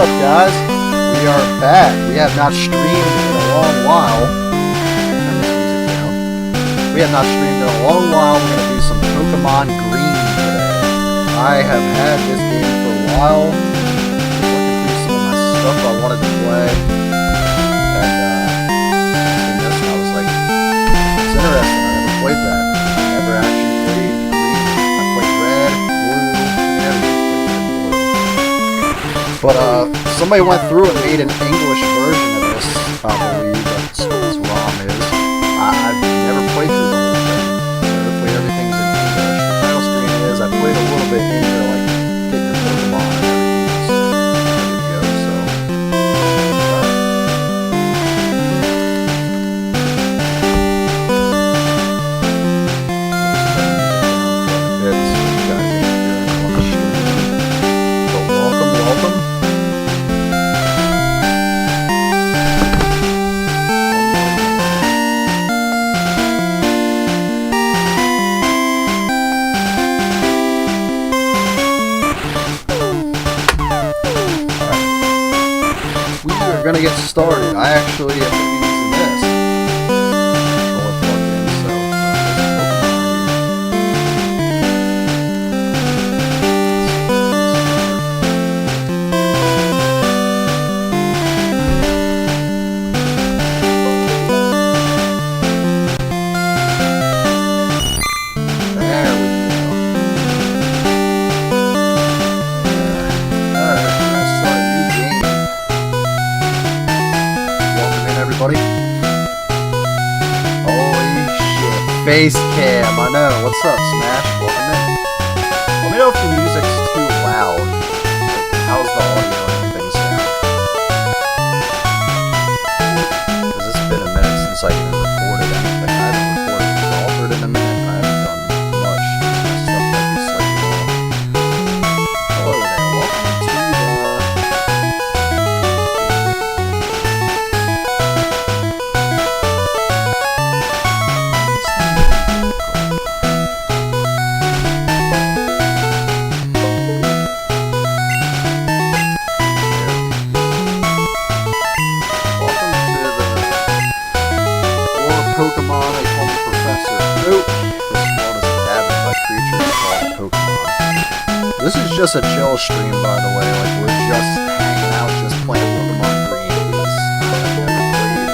up, guys? We are back. We have not streamed in a long while. Turn this music down. We have not streamed in a long while. We're going to do some Pokemon Green today. I have had this game for a while. Looking through some of my stuff I wanted to play. And, seeing this, and I was like, it's interesting. I never played that. I never actually played Green. I played Red, Blue, everything. But somebody went through and made an English version of this, I believe. That's what this ROM is. I've never played through the whole thing. Never played everything's in English. The title screen is, I played a little bit into like getting your Pokemon and everything's ready to go, so. Welcome. We're gonna get started. I actually am gonna be using this controller plugged in, so there we go. Alright, we're gonna start a new game. Welcome in, everybody. Holy shit. Face cam, I know. What's up, Smash? Welcome in. Let me know if the music's too loud. Like, how's the audio and everything sound? Because it's been a minute since I even recorded anything. I haven't recorded Crawford in a minute. I haven't done much. My stuff might be slightly off. Hello there. Welcome to Pokemon, they call me Professor Oak. This world is inhabited by creatures called Pokemon. This is just a chill stream, by the way. Like, we're just hanging out, just playing Pokemon Green. Because I've never played.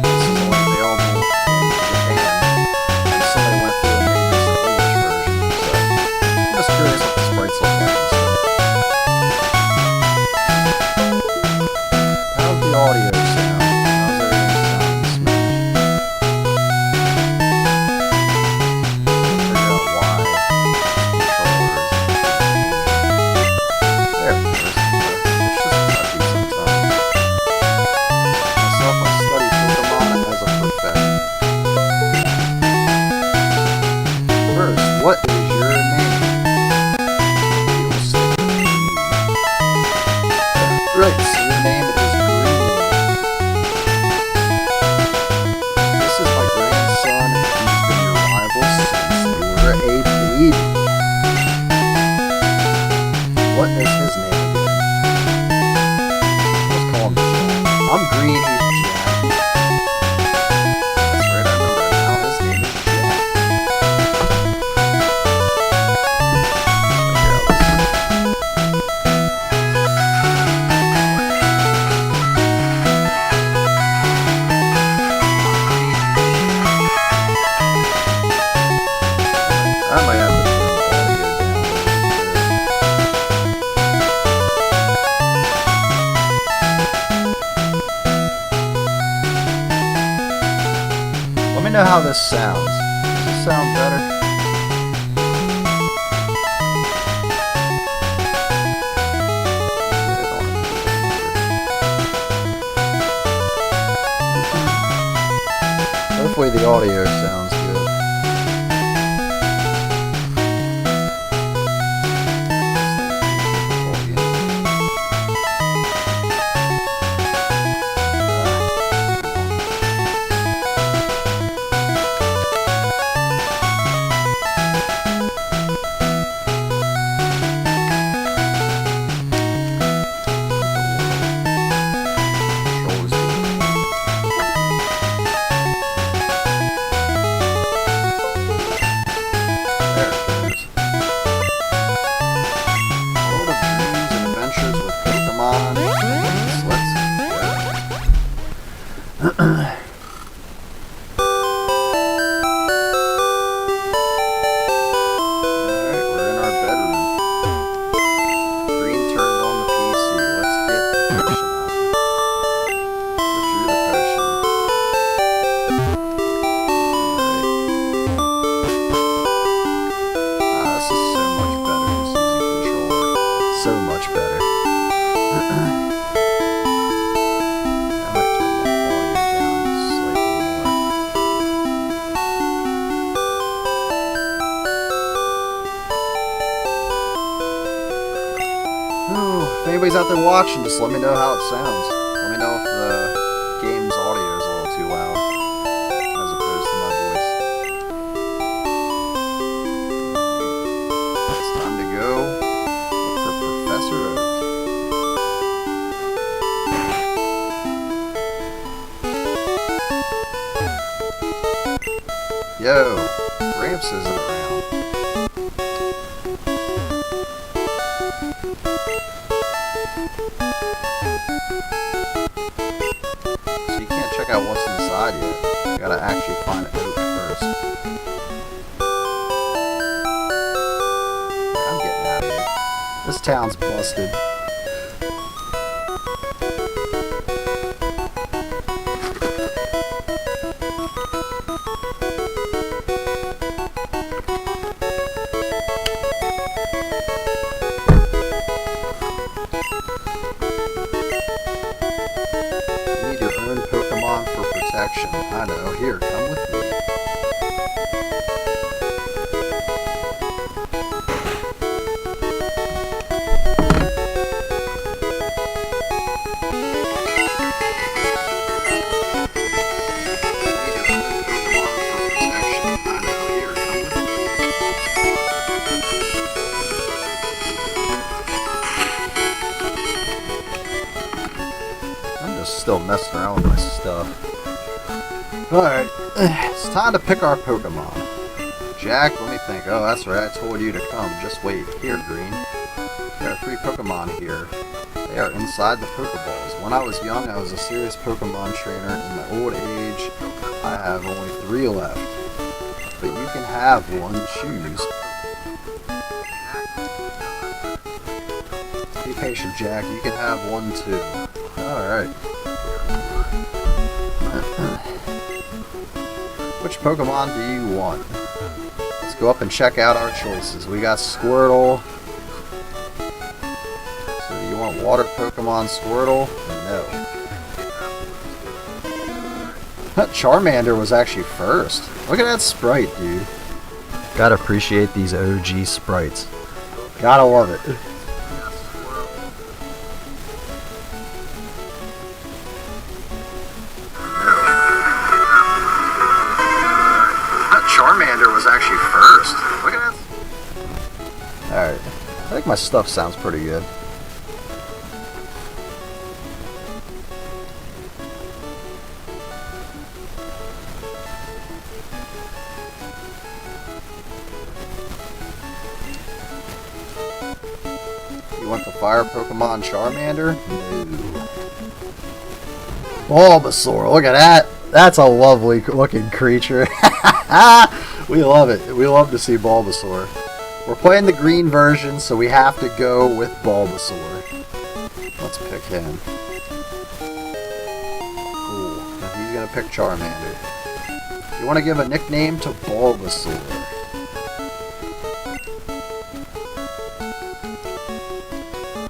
This is only available in Japan. And somebody went through and made this an English version. So, I'm just curious what the sprites look like and stuff. How's the audio sound? How's everything sound? What is your name? Right, so your name is Green. This is my grandson, and he's been your rival since you were a baby. What is his name again? Let's call him Jack. I'm Green, he's Jack. That's right, I remember now. His name is Jack. I might have to turn the audio down. Let me know how this sounds. Does this sound better? Hopefully the audio sounds good. we're in our bedroom. Green turned on the PC. Let's get the potion out. Withdrew the potion. This is so much better just using controller. So much better. I might turn that volume down slightly more. If anybody's out there watching, just let me know how it sounds. Let me know if the game's audio is a little too loud, as opposed to my voice. It's time to go look for Professor Oak. Yo, Gramps isn't around. So you can't check out what's inside yet. You gotta actually find Oak first. I'm getting out of here. This town's busted. Pokemon for protection. I know. Here, come with me. Still messing around with my stuff. Alright, it's time to pick our Pokemon. Jack, let me think. Oh, that's right, I told you to come. Just wait. Here, Green. There are 3 Pokemon here. They are inside the Pokeballs. When I was young, I was a serious Pokemon trainer. In my old age, I have only 3 left. But you can have one. Choose. Be patient, Jack. You can have one, too. Alright. Which Pokemon do you want? Let's go up and check out our choices. We got Squirtle. So you want water Pokemon Squirtle? No. Charmander was actually first. Look at that sprite, dude. Gotta appreciate these OG sprites. Gotta love it. Charmander was actually first. Look at that. Alright. I think my stuff sounds pretty good. You want the fire Pokemon Charmander? No. Bulbasaur. Look at that. That's a lovely looking creature. We love it. We love to see Bulbasaur. We're playing the green version, so we have to go with Bulbasaur. Let's pick him. Cool. Now he's gonna pick Charmander. You want to give a nickname to Bulbasaur.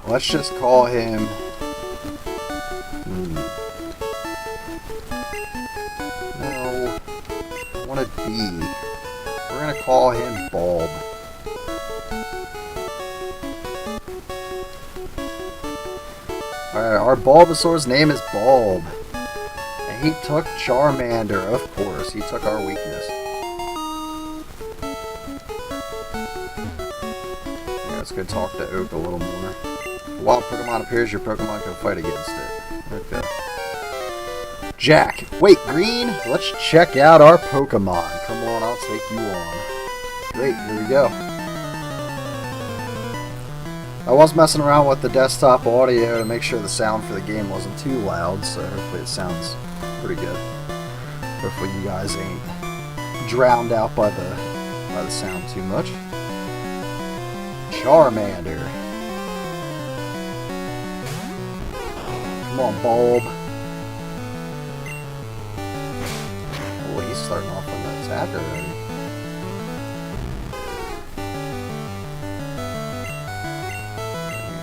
Let's just call him... No. I want a B. We're going to call him Bulb. Alright, our Bulbasaur's name is Bulb. And he took Charmander, of course. He took our weakness. Yeah, let's go talk to Oak a little more. If a wild Pokemon appears, your Pokemon can fight against it. Okay. Jack, wait, Green, let's check out our Pokemon. Come on, I'll take you on. Great, here we go. I was messing around with the desktop audio to make sure the sound for the game wasn't too loud, so hopefully it sounds pretty good. Hopefully you guys ain't drowned out by the sound too much. Charmander. Come on, Bulb. Oh, he's starting off on the attack already.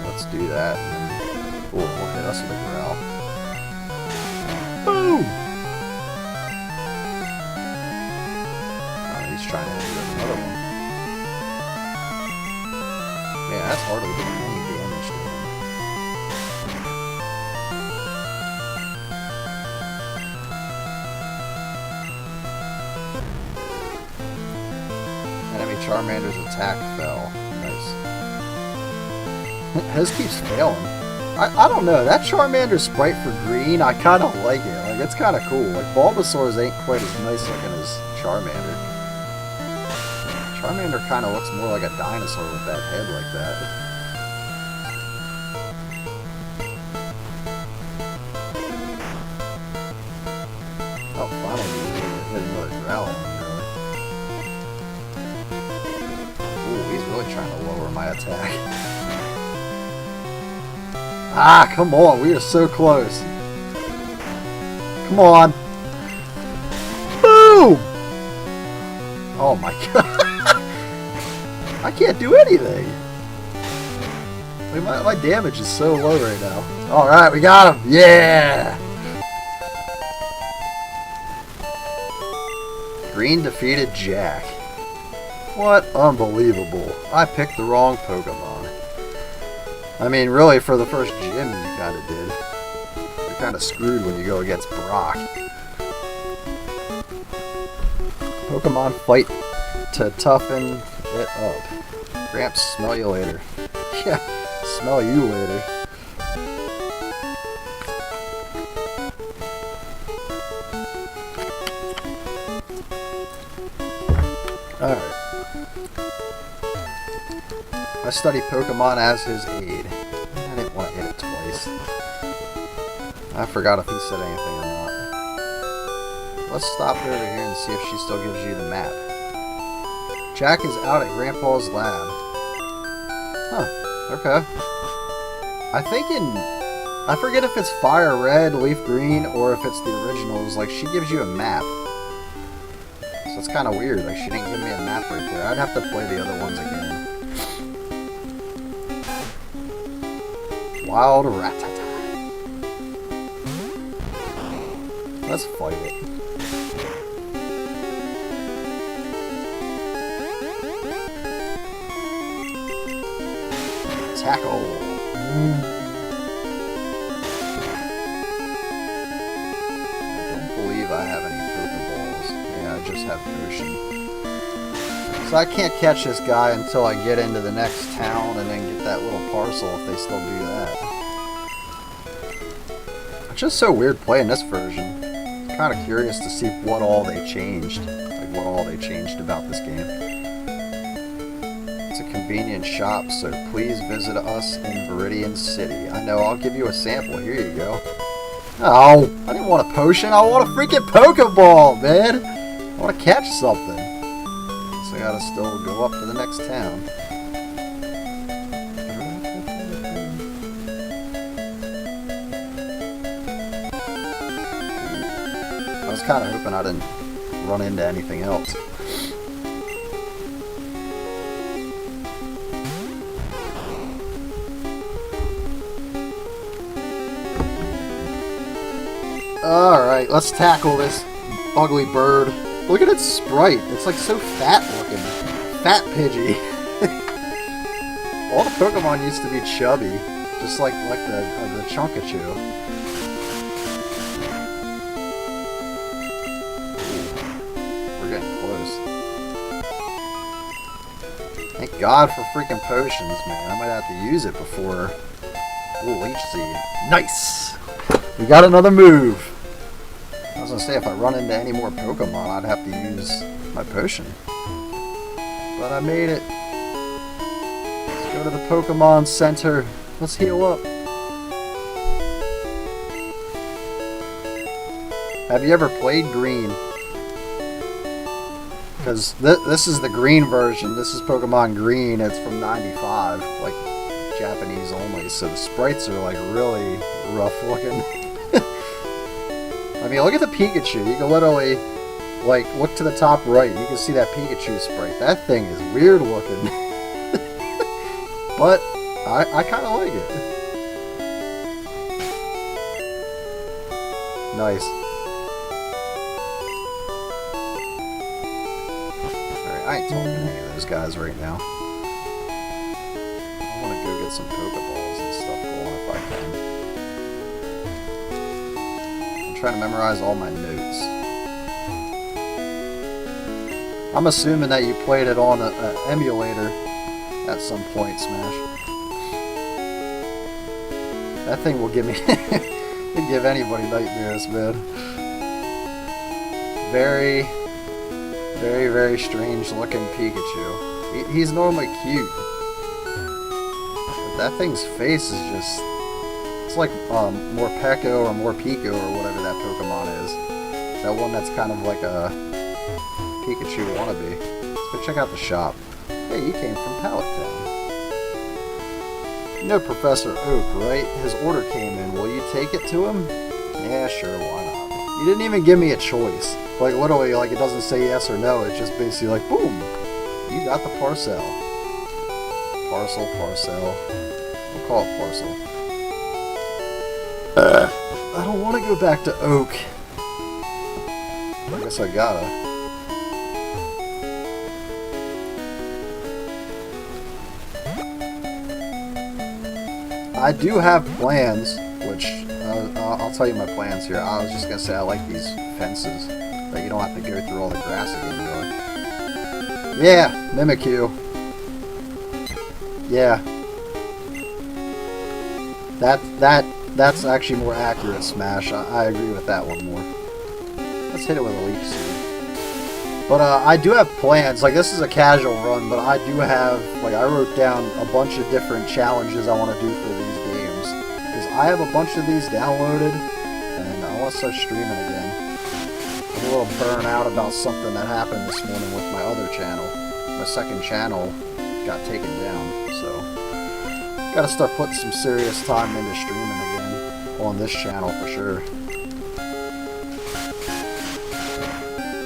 Let's do that. Oh, we'll hit us with a growl. Boom! He's trying to do another one. Man, that's hardly doing any damage to him. Enemy Charmander's attack fell. Nice. His keeps failing. I don't know. That Charmander sprite for green, I kind of like it. Like, it's kind of cool. Like, Bulbasaur's ain't quite as nice looking as Charmander. Charmander kind of looks more like a dinosaur with that head like that. Oh, finally, hit another growl on him, really. Ooh, he's really trying to lower my attack. Ah, come on, we are so close. Come on. Boom! Oh my god. I can't do anything. Like, my damage is so low right now. Alright, we got him. Yeah! Green defeated Jack. What unbelievable. I picked the wrong Pokemon. I mean, really, for the first gym, you kind of did. You're kind of screwed when you go against Brock. Pokemon fight to toughen it up. Gramps, smell you later. Yeah, smell you later. Alright. I study Pokemon as his aide. I didn't want to hit it twice. I forgot if he said anything or not. Let's stop over here and see if she still gives you the map. Jack is out at Grandpa's lab. Huh, okay. I forget if it's Fire Red, Leaf Green, or if it's the originals. Like, she gives you a map. So it's kind of weird. Like, she didn't give me a map right there. I'd have to play the other ones again. Wild Rattata. Let's fight it. Tackle. I don't believe I have any Pokeballs. Yeah, I just have Potion. So I can't catch this guy until I get into the next town and then get that little parcel if they still do that. It's just so weird playing this version. I'm kind of curious to see what all they changed. Like what all they changed about this game. It's a convenient shop, so please visit us in Viridian City. I know, I'll give you a sample. Here you go. Oh, I didn't want a potion. I want a freaking Pokeball, man. I want to catch something. So I gotta still go up to the next town. I was kind of hoping I didn't run into anything else. Alright, let's tackle this ugly bird. Look at its sprite. It's like so fat looking. Fat Pidgey. All the Pokemon used to be chubby. Just like the Chunkachu. We're getting close. Thank God for freaking potions, man. I might have to use it before... Ooh, Leech Seed. Nice! We got another move. I was gonna say, if I run into any more Pokemon, I'd have to use my potion. But I made it. Let's go to the Pokemon Center. Let's heal up. Have you ever played Green? Because this is the green version. This is Pokemon Green. It's from '95, like Japanese only. So the sprites are like really rough looking. I mean, look at the Pikachu. You can literally, like, look to the top right. You can see that Pikachu sprite. That thing is weird looking. But I kind of like it. Nice. I ain't talking to any of those guys right now. I want to go get some Pokeballs and stuff going if I can. I'm trying to memorize all my notes. I'm assuming that you played it on an emulator at some point, Smash. That thing will give me... it'll give anybody nightmares, man. Very... Very, very strange looking Pikachu. He's normally cute. But that thing's face is just... It's like Morpeko or Morpeko or whatever that Pokemon is. That one that's kind of like a Pikachu wannabe. Let's go check out the shop. Hey, you came from Pallet Town. You know Professor Oak, right? His order came in. Will you take it to him? Yeah, sure, why not? You didn't even give me a choice. Like, literally, like, it doesn't say yes or no. It's just basically like, boom! You got the parcel. Parcel. We'll call it parcel. I don't want to go back to Oak. I guess I gotta. I do have plans, which I'll tell you my plans here. I was just gonna say I like these fences, but you don't have to go through all the grass again, really. Yeah, Mimikyu. Yeah. That's actually more accurate, Smash. I agree with that one more. Let's hit it with a Leech Seed. But I do have plans. Like, this is a casual run, but I do have, like, I wrote down a bunch of different challenges I want to do for these games. Because I have a bunch of these downloaded, and I want to start streaming again. I'm a little burnt out about something that happened this morning with my other channel. My second channel got taken down, so gotta start putting some serious time into streaming again on this channel for sure.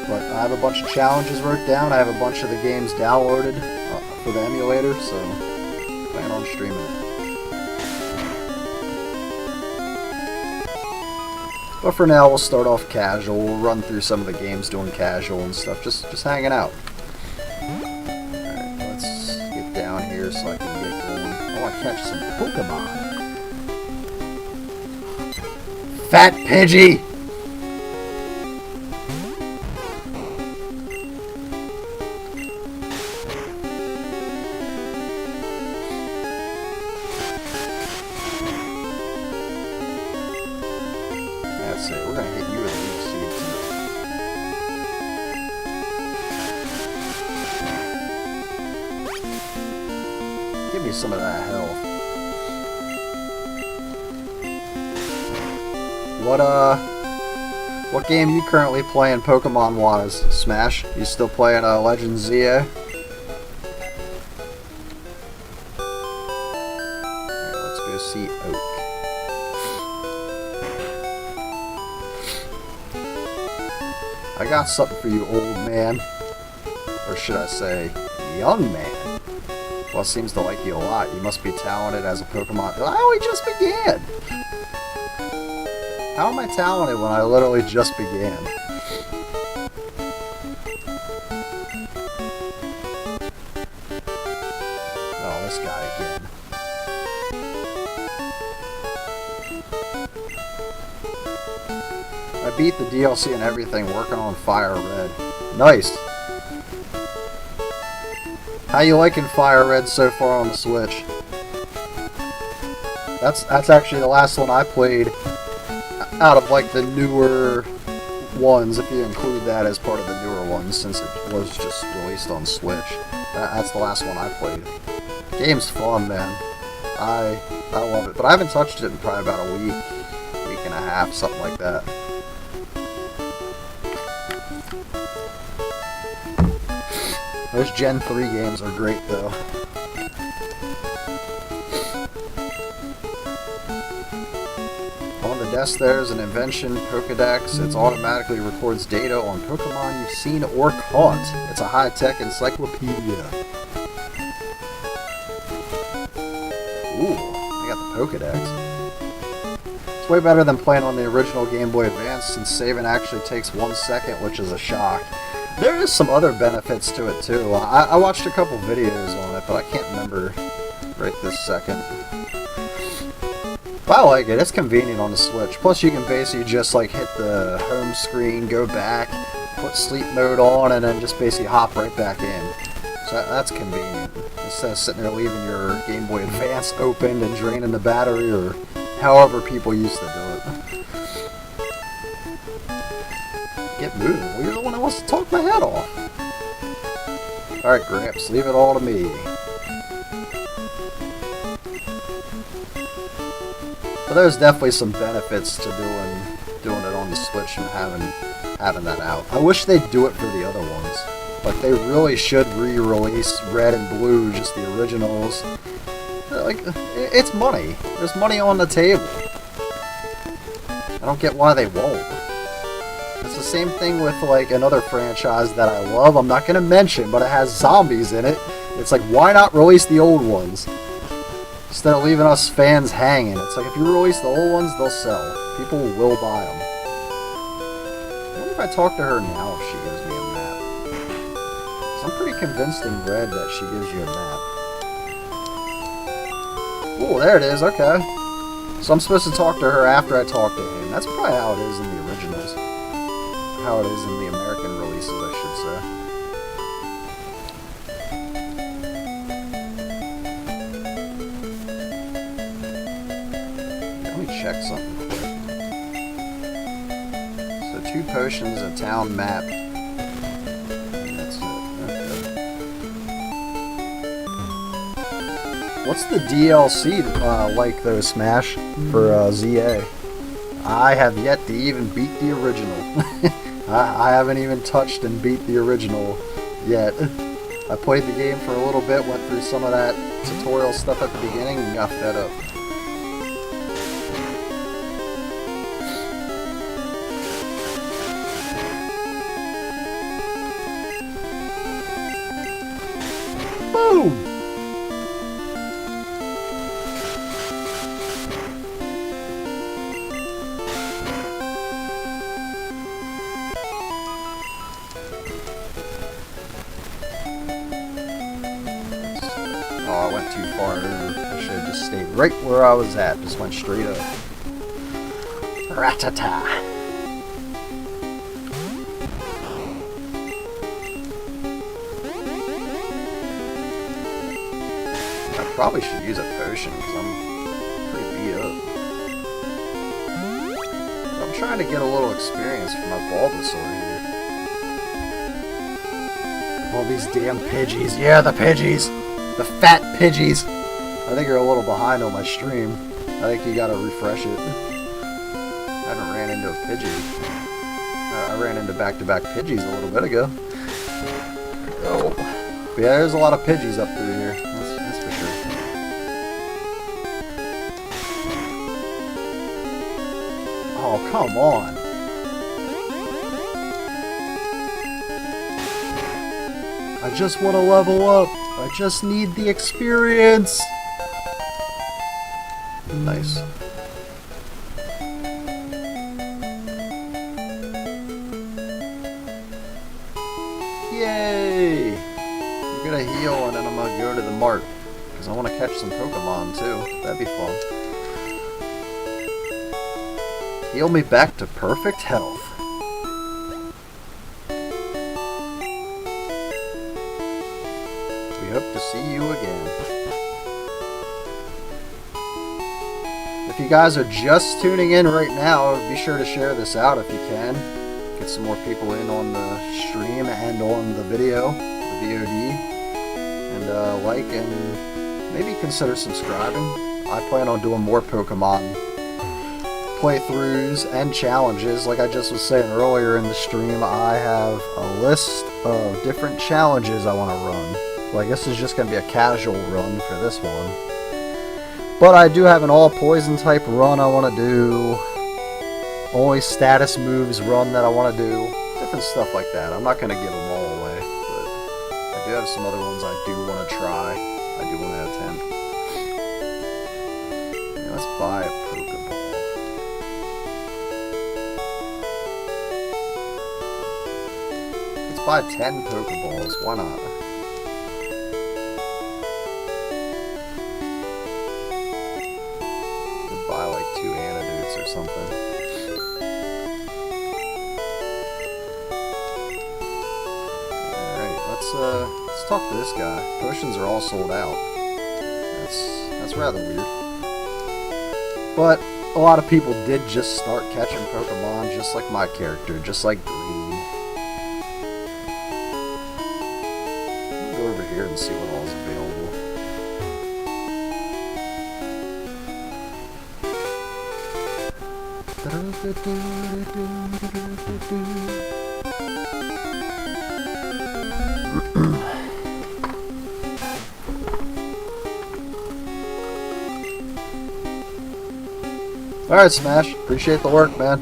But I have a bunch of challenges wrote down. I have a bunch of the games downloaded for the emulator, so plan on streaming it. But for now, we'll start off casual. We'll run through some of the games doing casual and stuff, just hanging out. Alright, let's get down here so I can get going. I want to catch some Pokemon. Fat Pidgey! That's it. We're going to hit you with a Leech Seed. Give me some of that health. What game you currently playing Pokemon-wise, Smash? You still playing Legend ZA? Alright, let's go see Oak. I got something for you, old man. Or should I say, young man. Well, it seems to like you a lot. You must be talented as a Pokemon. Oh, we just began! How am I talented when I literally just began? Oh, this guy again. I beat the DLC and everything, working on Fire Red. Nice! How you liking Fire Red so far on the Switch? That's actually the last one I played out of like the newer ones, if you include that as part of the newer ones, since it was just released on Switch. That's the last one I played. Game's fun, man. I love it, but I haven't touched it in probably about a week and a half, something like that. Those Gen 3 games are great though. On the desk there's an invention, Pokedex. It automatically records data on Pokemon you've seen or caught. It's a high-tech encyclopedia. Ooh, I got the Pokedex. It's way better than playing on the original Game Boy Advance since saving actually takes 1 second, which is a shock. There is some other benefits to it too. I watched a couple videos on it, but I can't remember right this second. But I like it. It's convenient on the Switch. Plus you can basically just like hit the home screen, go back, put sleep mode on, and then just basically hop right back in. So that's convenient. Instead of sitting there leaving your Game Boy Advance opened and draining the battery, or however people used to do it. Get moving. Well, you're the one that wants to talk my head off. Alright, Gramps, leave it all to me. But there's definitely some benefits to doing it on the Switch and having that out. I wish they'd do it for the other ones. Like, they really should re-release Red and Blue, just the originals. Like, it's money. There's money on the table. I don't get why they won't. It's the same thing with, like, another franchise that I love. I'm not going to mention, but it has zombies in it. It's like, why not release the old ones? Instead of leaving us fans hanging. It's like, if you release the old ones, they'll sell. People will buy them. I wonder if I talk to her now if she gives me a map. So I'm pretty convinced in Red that she gives you a map. Oh, there it is, okay. So I'm supposed to talk to her after I talk to him. That's probably how it is in the originals. How it is in the American releases, I should say. Let me check something quick. So 2 potions, a town map. And that's it. Okay. What's the DLC like though, Smash, for ZA? I have yet to even beat the original. I haven't even touched and beat the original yet. I played the game for a little bit, went through some of that tutorial stuff at the beginning, and got fed up. Boom! Oh, I went too far over. I should have just stayed right where I was at. Just went straight up. Ratata. I probably should use a potion because I'm pretty beat up. I'm trying to get a little experience for my Bulbasaur here. All these damn Pidgeys. Yeah, the Pidgeys! The fat Pidgeys! I think you're a little behind on my stream. I think you gotta refresh it. I haven't ran into a Pidgey. I ran into back-to-back Pidgeys a little bit ago. Oh. But yeah, there's a lot of Pidgeys up through here. That's for sure. Oh, come on! I just want to level up. I just need the experience. Nice. Yay! I'm gonna heal and then I'm gonna go to the mart. Because I want to catch some Pokemon too. That'd be fun. Heal me back to perfect health. Hope to see you again. If you guys are just tuning in right now, be sure to share this out if you can. Get some more people in on the stream and on the video, the VOD. And like and maybe consider subscribing. I plan on doing more Pokemon playthroughs and challenges. Like I just was saying earlier in the stream, I have a list of different challenges I want to run. Like this is just going to be a casual run for this one. But I do have an all poison type run I want to do. Only status moves run that I want to do. Different stuff like that. I'm not going to give them all away, but I do have some other ones I do want to try. I do want to attempt. Yeah, let's buy a Pokeball. Let's buy 10 Pokeballs. Why not? We'll buy like 2 antidotes or something. Let's talk to this guy. Potions are all sold out. That's rather weird. But a lot of people did just start catching Pokemon, just like my character, just like Green. I'll go over here and see what all is available. Alright, Smash. Appreciate the work, man.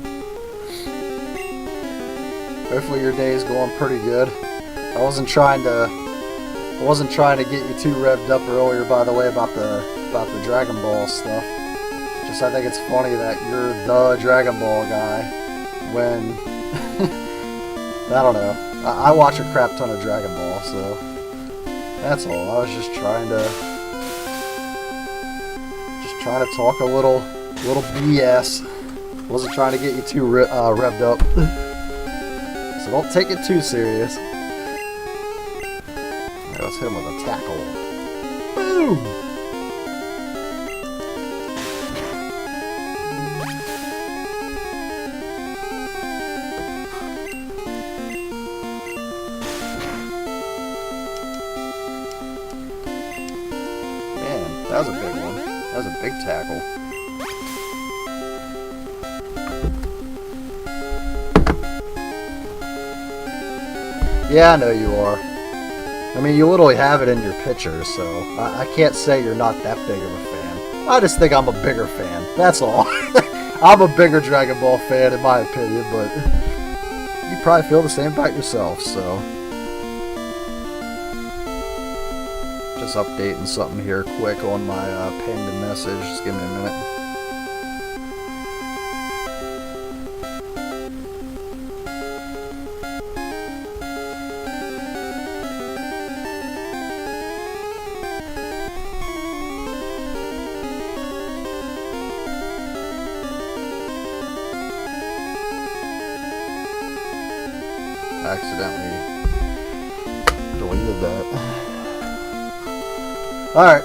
Hopefully your day is going pretty good. I wasn't trying to get you too revved up earlier, by the way, about the Dragon Ball stuff. Just I think it's funny that you're the Dragon Ball guy when I don't know. I watch a crap ton of Dragon Ball, so that's all. I was just trying to talk a little BS. Wasn't trying to get you too revved up. So don't take it too serious. Alright, let's hit him with a tackle. Boom! Man, that was a big one. That was a big tackle. Yeah, I know you are. I mean, you literally have it in your picture, so I can't say you're not that big of a fan. I just think I'm a bigger fan. That's all. I'm a bigger Dragon Ball fan, in my opinion, but you probably feel the same about yourself, so. Just updating something here quick on my pinned message. Just give me a minute. Accidentally deleted that. Alright.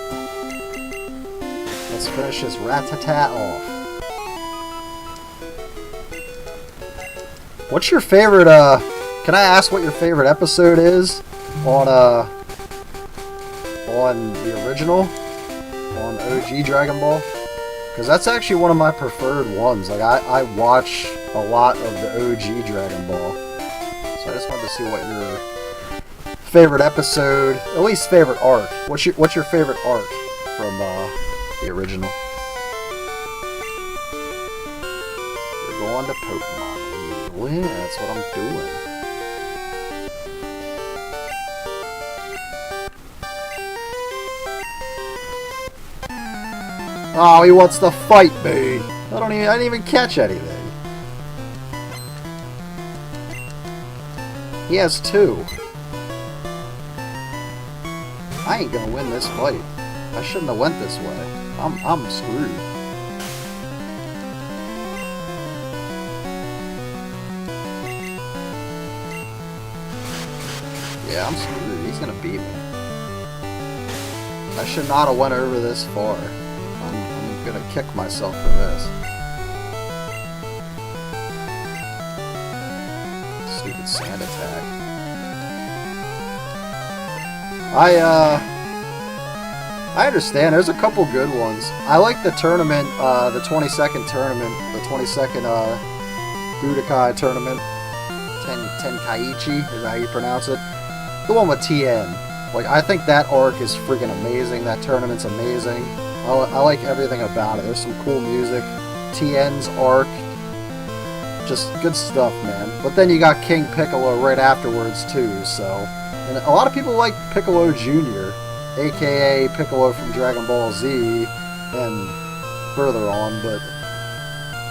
Let's finish this rat-tat off. What's your favorite, can I ask what your favorite episode is on the original? On OG Dragon Ball? Because that's actually one of my preferred ones. Like, I watch a lot of the OG Dragon Ball. So I just wanted to see what your favorite episode, at least favorite arc. What's your favorite arc from the original? We're going to Pokemon. Yeah, that's what I'm doing. Oh, he wants to fight me. I didn't even catch anything. He has 2. I ain't gonna win this fight. I shouldn't have went this way. I'm screwed. Yeah, I'm screwed. He's gonna beat me. I should not have went over this far. I'm gonna kick myself for this. Stupid sand I understand. There's a couple good ones. I like the tournament, the 22nd tournament, the 22nd Budokai tournament. Tenkaichi is how you pronounce it. The one with Tien. Like, I think that arc is freaking amazing. That tournament's amazing. I like everything about it. There's some cool music. Tien's arc. Just good stuff, man. But then you got King Piccolo right afterwards, too, so... And a lot of people like Piccolo Jr., a.k.a. Piccolo from Dragon Ball Z, and further on, but...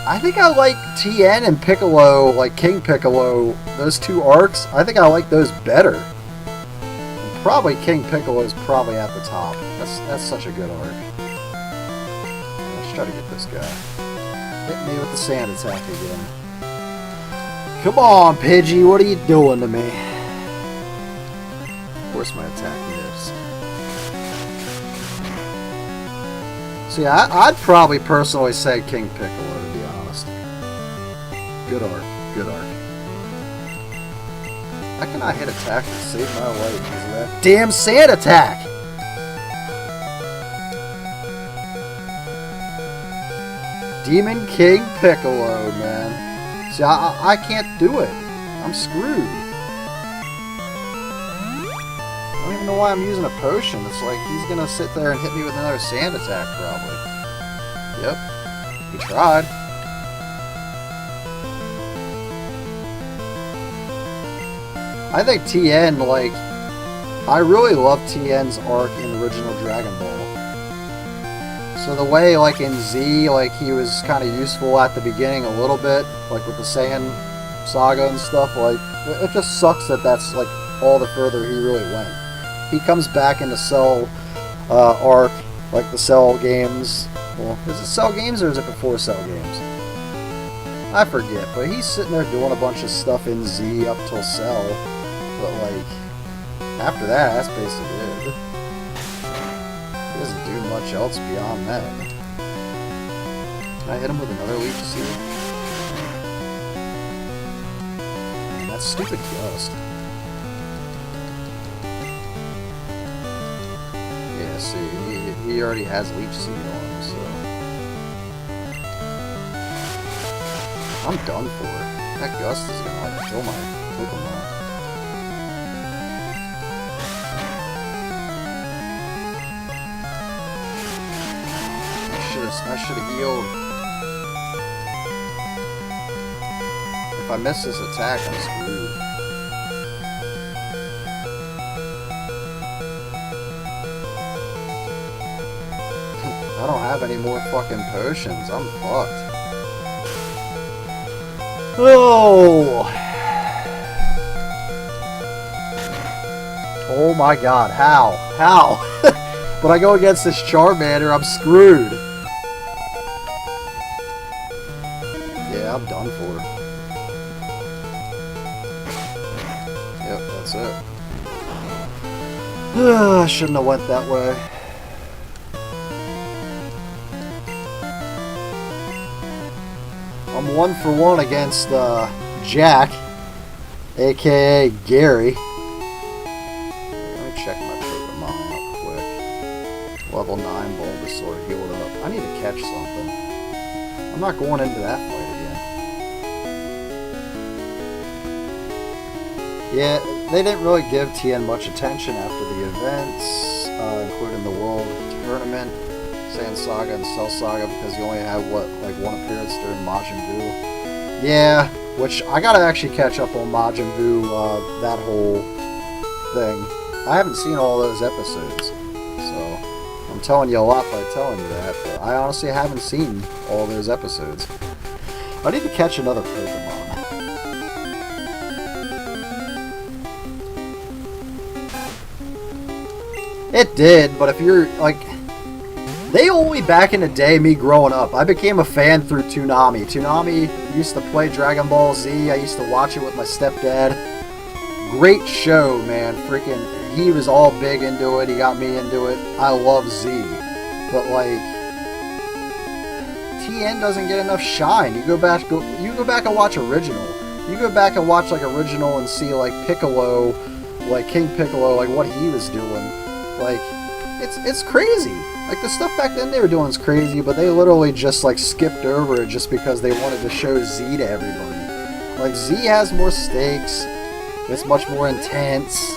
I think I like Tien and Piccolo, like King Piccolo, those two arcs, I think I like those better. And probably King Piccolo's probably at the top. That's such a good arc. Let's try to get this guy. Hit me with the sand attack again. Come on, Pidgey, what are you doing to me? Of course my attack missed. See, I'd probably personally say King Piccolo, to be honest. Good arc, good arc. How can I hit attack to save my life because of that damn sand attack? Demon King Piccolo, man. See, I can't do it. I'm screwed. I don't even know why I'm using a potion. It's like he's gonna sit there and hit me with another sand attack, probably. Yep. He tried. I think Tien, like... I really love Tien's arc in original Dragon Ball. So the way, like, in Z, like, he was kind of useful at the beginning a little bit, like, with the Saiyan saga and stuff, like, it just sucks that that's, like, all the further he really went. He comes back into Cell arc, like the Cell games. Well, is it Cell games or is it before Cell games? I forget, but he's sitting there doing a bunch of stuff in Z up till Cell, but, like, after that, that's basically it. He doesn't do much else beyond that. Can I hit him with another Leech Seed? Man, that stupid Gust. Yeah, see, he already has Leech Seed on him, so... I'm done for. That Gust is gonna, like, kill my Pokemon. I should have healed. If I miss this attack, I'm screwed. I don't have any more fucking potions. I'm fucked. Oh! Oh my god, how? How? When I go against this Charmander, I'm screwed. Yeah, I'm done for. Yep, that's it. I shouldn't have went that way. I'm 1 for 1 against Jack, aka Gary. Let me check my Pokemon real quick. Level 9 Bulbasaur healed up. I need to catch something. I'm not going into that fight. Yeah, they didn't really give Tien much attention after the events, including the World Tournament, Saiyan Saga and Cell Saga, because you only had, what, like one appearance during Majin Buu. Yeah, which I gotta actually catch up on Majin Buu, that whole thing. I haven't seen all those episodes, so I'm telling you a lot by telling you that, but I honestly haven't seen all those episodes. I need to catch another Pokemon. It did, but if you're, like... They only back in the day, me growing up, I became a fan through Toonami. Toonami used to play Dragon Ball Z, I used to watch it with my stepdad. Great show, man, freaking... He was all big into it, he got me into it. I love Z. But, like... Tien doesn't get enough shine. You go back and watch original. You go back and watch, like, original and see, like, Piccolo, like, King Piccolo, like, what he was doing. Like, it's crazy. Like, the stuff back then they were doing is crazy, but they literally just, like, skipped over it just because they wanted to show Z to everybody. Like, Z has more stakes. It's much more intense.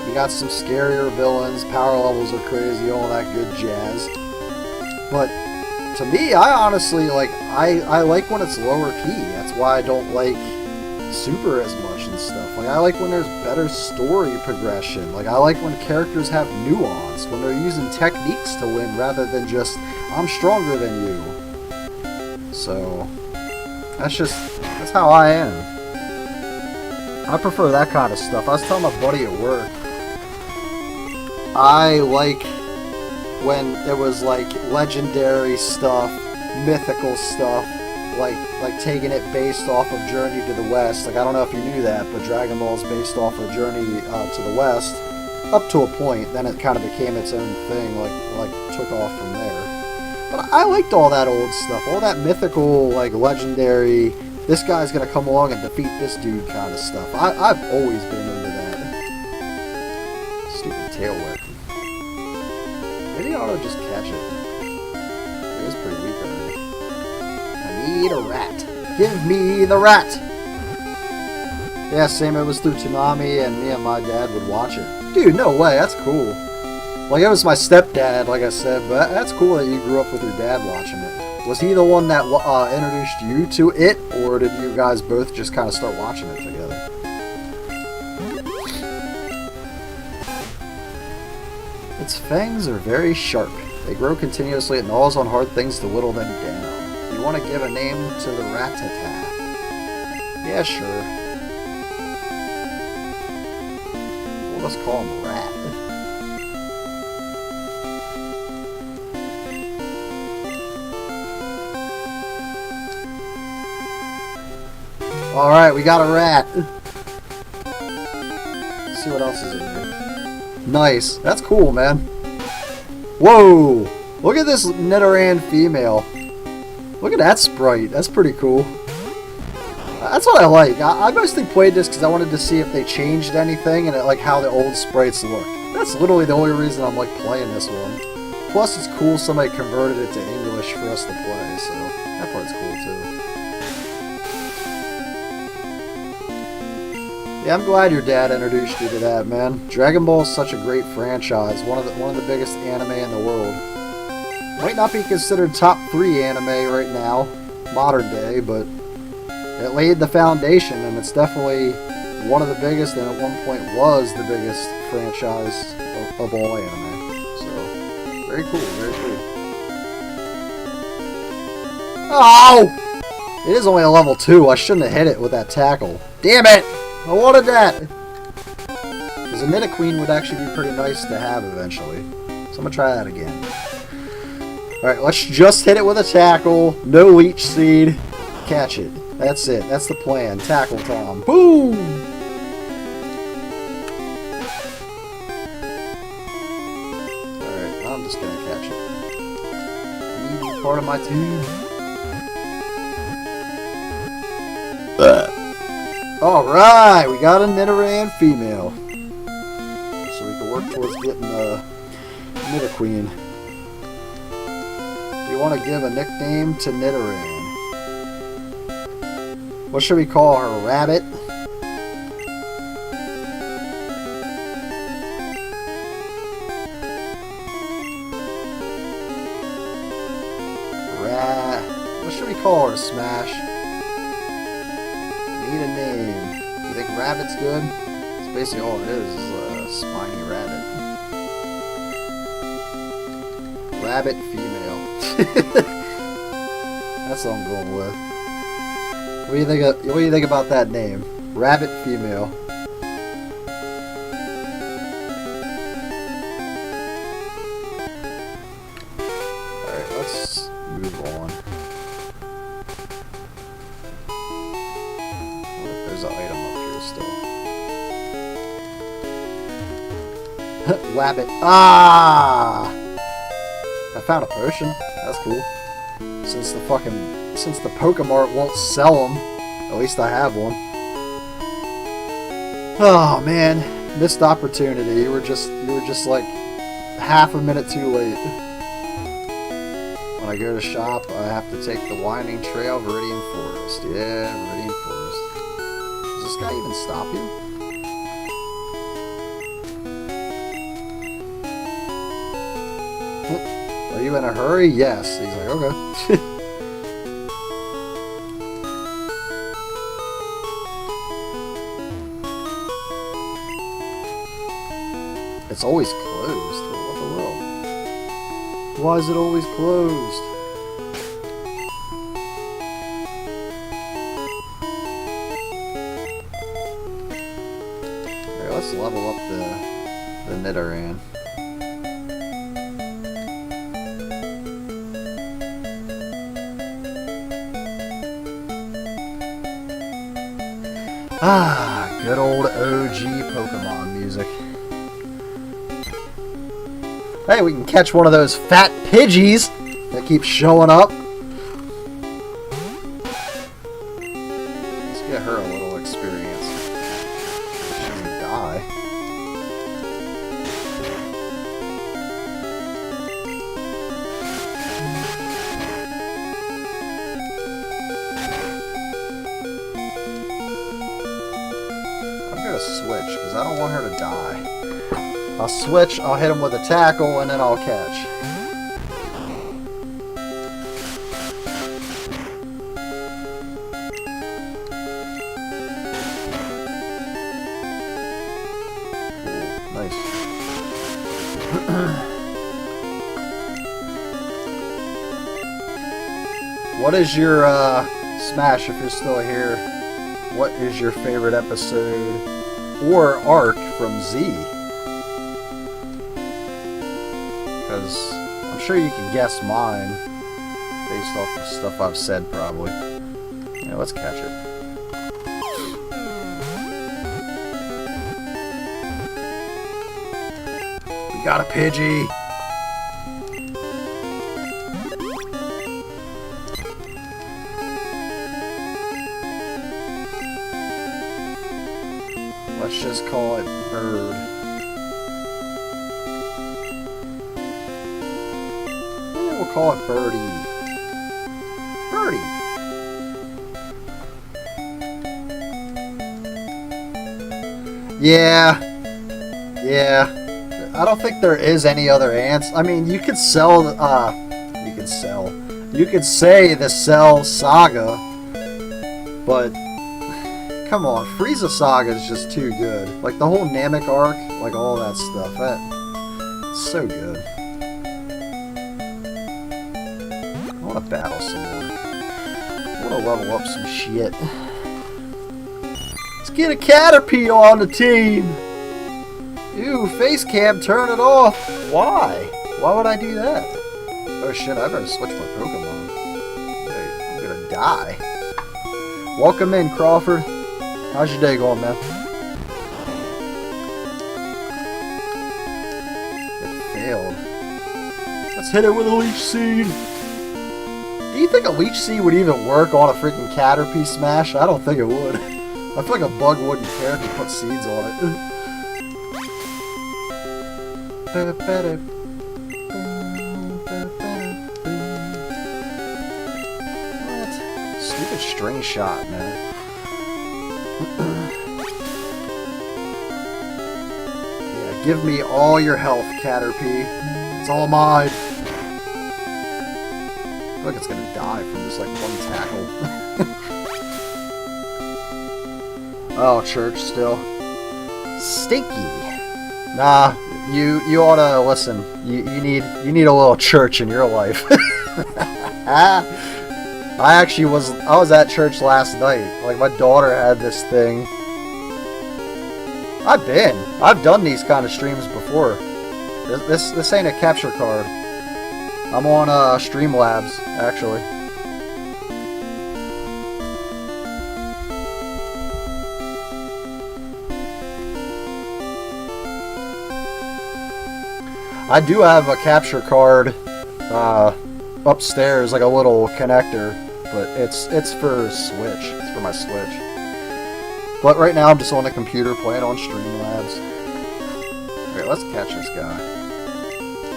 You got some scarier villains. Power levels are crazy. All that good jazz. But to me, I honestly, like, I like when it's lower key. That's why I don't like Super as much and stuff. Like, I like when there's better story progression. Like, I like when characters have nuance, when they're using techniques to win rather than just, I'm stronger than you. So, that's how I am. I prefer that kind of stuff. I was telling my buddy at work, I like when there was, like, legendary stuff, mythical stuff, like taking it based off of Journey to the West. Like, I don't know if you knew that, but Dragon Ball is based off of Journey to the West, up to a point. Then it kind of became its own thing, like took off from there. But I liked all that old stuff, all that mythical, like, legendary, this guy's gonna come along and defeat this dude kind of stuff. I've always been into that. Stupid tail whip. Maybe I ought to just catch it. It is pretty weak already. I need a rat. Give me the rat! Yeah, same. It was through Toonami, and me and my dad would watch it. Dude, no way. That's cool. Like, it was my stepdad, like I said, but that's cool that you grew up with your dad watching it. Was he the one that introduced you to it, or did you guys both just kind of start watching it together? Its fangs are very sharp. They grow continuously and gnaws on hard things to whittle them down. You want to give a name to the Rattata? Yeah, sure. We'll just call him Rat. Alright, we got a rat. Let's see what else is in here. Nice. That's cool, man. Whoa! Look at this Nidoran female. Look at that sprite. That's pretty cool. That's what I like. I mostly played this because I wanted to see if they changed anything and like how the old sprites look. That's literally the only reason I'm like playing this one. Plus, it's cool somebody converted it to English for us to play, so that part's cool too. Yeah, I'm glad your dad introduced you to that, man. Dragon Ball is such a great franchise, one of the biggest anime in the world. Might not be considered top 3 anime right now, modern day, but it laid the foundation, and it's definitely one of the biggest, and at one point was the biggest franchise of all anime. So, very cool, very cool. Oh! It is only a level 2. I shouldn't have hit it with that tackle. Damn it! I wanted that! Because a Nidoqueen would actually be pretty nice to have eventually. So I'm going to try that again. Alright, let's just hit it with a tackle. No leech seed. Catch it. That's it. That's the plan. Tackle Tom. Boom! Alright, I'm just going to catch it. I need part of my team. Alright, we got a Nidoran female. So we can work towards getting a Nidoqueen. Do you want to give a nickname to Nidoran? What should we call her? Rabbit? What should we call her? Smash? Need a name. You think Rabbit's good? It's basically all it is a spiny rabbit. Rabbit female. That's what I'm going with. What do you think about that name? Rabbit female. Alright, let's move on. There's an item up here still. Wabbit. Ah! I found a potion. That's cool. Since the Pokemart won't sell them, at least I have one. Oh man, missed opportunity. You were just like half a minute too late. When I go to shop, I have to take the winding trail, Viridian Forest. Yeah, Viridian Forest. Does this guy even stop you? Are you in a hurry? Yes. He's like, okay. It's always closed. What the world? Why is it always closed? Alright, let's level up the Nidoran. Ah, good old OG Pokemon music. Hey, we can catch one of those fat Pidgeys that keep showing up. Let's get her a little experience. She doesn't die. I'm gonna switch because I don't want her to die. I'll switch, I'll hit him with a tackle, and then I'll catch. Cool. Nice. What is your, Smash, if you're still here, what is your favorite episode or arc from Z? Because I'm sure you can guess mine based off the stuff I've said, probably. Yeah, let's catch it. We got a Pidgey! Let's just call it Bird. We'll call it Birdie. Birdie. Yeah. Yeah. I don't think there is any other ants. I mean, you could sell, you could say the Cell Saga, but come on, Frieza Saga is just too good. Like the whole Namek arc, like all that stuff, it's so good. I want to battle some more. I want to level up some shit. Let's get a Caterpie on the team! Ew, face cam, turn it off! Why? Why would I do that? Oh shit, I better switch my Pokemon. Hey, I'm gonna die. Welcome in, Crawford. How's your day going, man? It failed. Let's hit it with a Leech Seed! Do you think a Leech Seed would even work on a freaking Caterpie smash? I don't think it would. I feel like a bug wouldn't care if you put seeds on it. What? Stupid string shot, man. Yeah, give me all your health, Caterpie. It's all mine. I feel like it's gonna die from just like one tackle. Oh, church still. Stinky. Nah, you ought to listen. You need a little church in your life. I was at church last night. Like my daughter had this thing. I've done these kind of streams before. This ain't a capture card. I'm on Streamlabs actually. I do have a capture card upstairs, like a little connector, but it's for Switch. It's for my Switch. But right now I'm just on the computer playing on Streamlabs. Okay, let's catch this guy.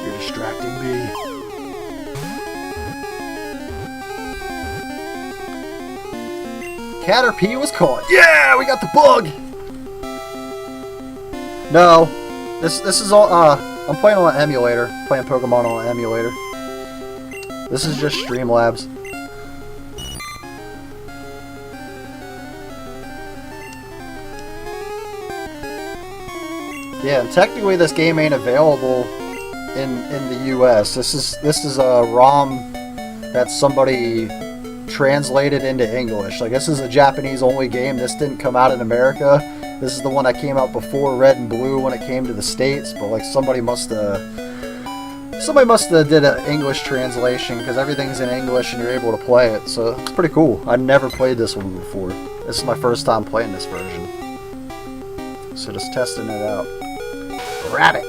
You're distracting me. Caterpie was caught. Yeah, we got the bug. No, this is all. I'm playing on an emulator. Playing Pokemon on an emulator. This is just Streamlabs. Yeah, and technically this game ain't available in the US. This is a ROM that somebody translated into English. Like, this is a Japanese only game. This didn't come out in America. This is the one that came out before Red and Blue when it came to the States, but like somebody must have did an English translation because everything's in English and you're able to play it. So it's pretty cool. I've never played this one before. This is my first time playing this version. So just testing it out. Rabbit.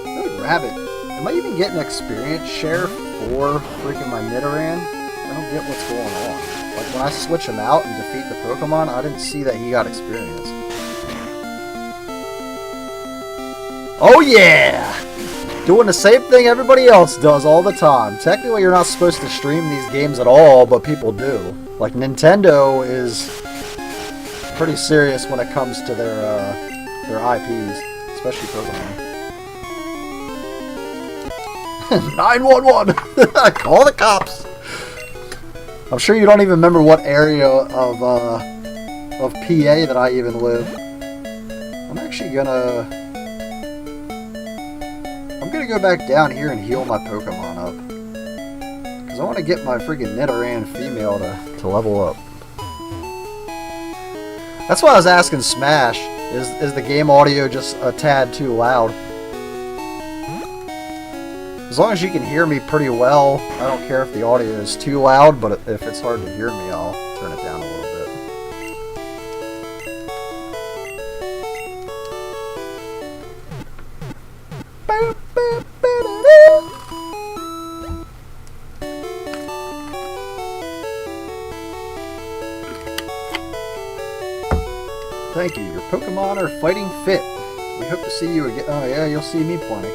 Hey, Rabbit. Am I even getting experience share for freaking my Nidoran? I don't get what's going on. Like, when I switch him out and defeat the Pokemon, I didn't see that he got experience. Oh yeah! Doing the same thing everybody else does all the time. Technically, you're not supposed to stream these games at all, but people do. Like, Nintendo is pretty serious when it comes to their IPs, especially Pokemon. 911! Call the cops! I'm sure you don't even remember what area of PA that I even live. I'm actually gonna go back down here and heal my Pokemon up. Because I want to get my freaking Nidoran female to level up. That's why I was asking Smash, is the game audio just a tad too loud? As long as you can hear me pretty well, I don't care if the audio is too loud, but if it's hard to hear me, I'll turn it down a little bit. Thank you. Your Pokemon are fighting fit. We hope to see you again. Oh yeah, you'll see me plenty.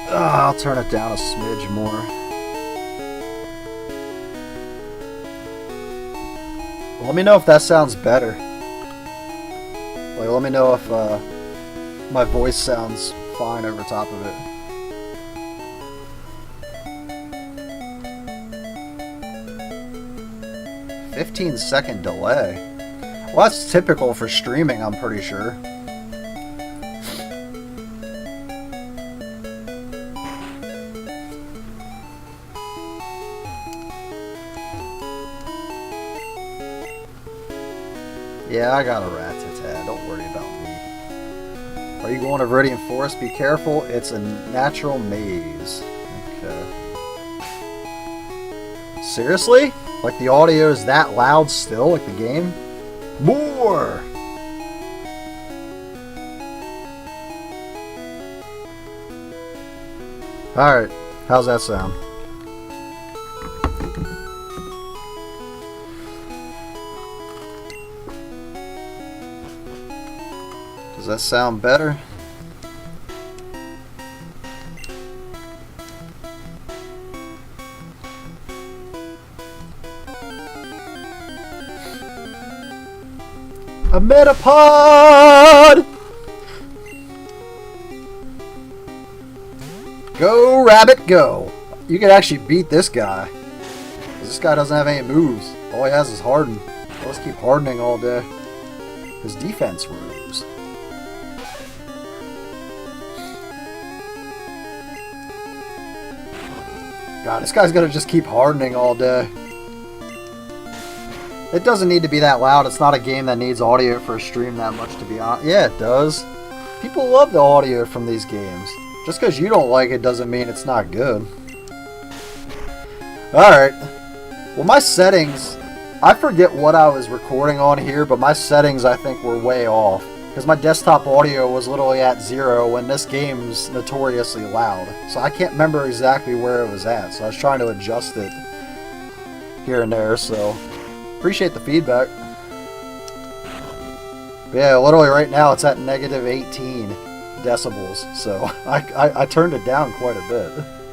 I'll turn it down a smidge more. Well, let me know if that sounds better. Like, let me know if my voice sounds fine over top of it. "15-second delay." Well, that's typical for streaming, I'm pretty sure. Yeah, I got a Rattata. Don't worry about me. Are you going to Viridian Forest? Be careful. It's a natural maze. Okay. Seriously? Like, the audio is that loud still? Like the game? More! Alright. How's that sound? Does that sound better? A Metapod! Go, Rabbit, go! You could actually beat this guy. This guy doesn't have any moves. All he has is harden. Let's keep hardening all day. His defense rose. God, this guy's gonna just keep hardening all day. It doesn't need to be that loud. It's not a game that needs audio for a stream that much, to be honest. Yeah, it does. People love the audio from these games. Just because you don't like it doesn't mean it's not good. Alright. Well, my settings... I forget what I was recording on here, but my settings, I think, were way off. Because my desktop audio was literally at 0 when this game's notoriously loud. So I can't remember exactly where it was at. So I was trying to adjust it here and there, so appreciate the feedback. But yeah, literally right now it's at negative 18 decibels, so I turned it down quite a bit.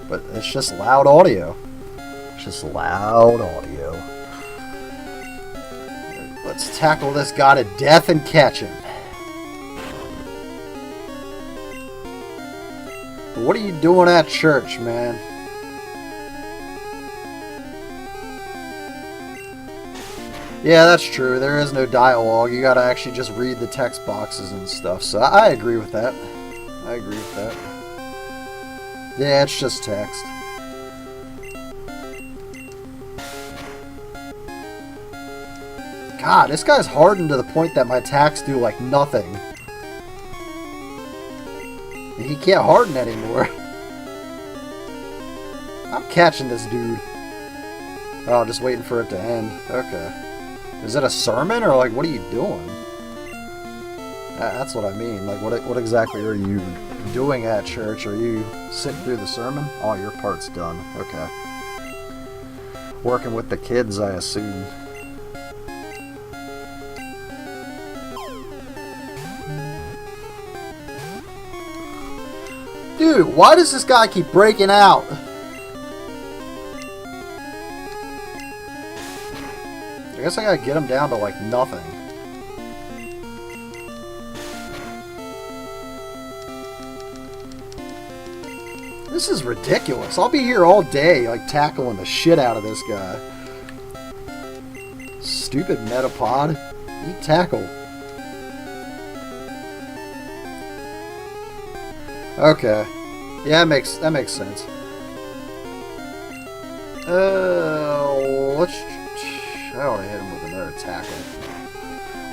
But it's just loud audio. It's just loud audio. Let's tackle this guy to death and catch him. What are you doing at church, man? Yeah, that's true. There is no dialogue. You gotta actually just read the text boxes and stuff. So I agree with that. I agree with that. Yeah, it's just text. God, this guy's hardened to the point that my attacks do like nothing. He can't harden anymore. I'm catching this dude. Oh, just waiting for it to end. Okay. Is it a sermon or like what are you doing? That's what I mean. Like what exactly are you doing at church? Are you sitting through the sermon? Oh, your part's done. Okay. Working with the kids, I assume. Dude, why does this guy keep breaking out? I guess I gotta get him down to like nothing. This is ridiculous. I'll be here all day like tackling the shit out of this guy. Stupid Metapod. Eat tackle. Okay. Yeah, that makes sense. I ought to hit him with another tackle.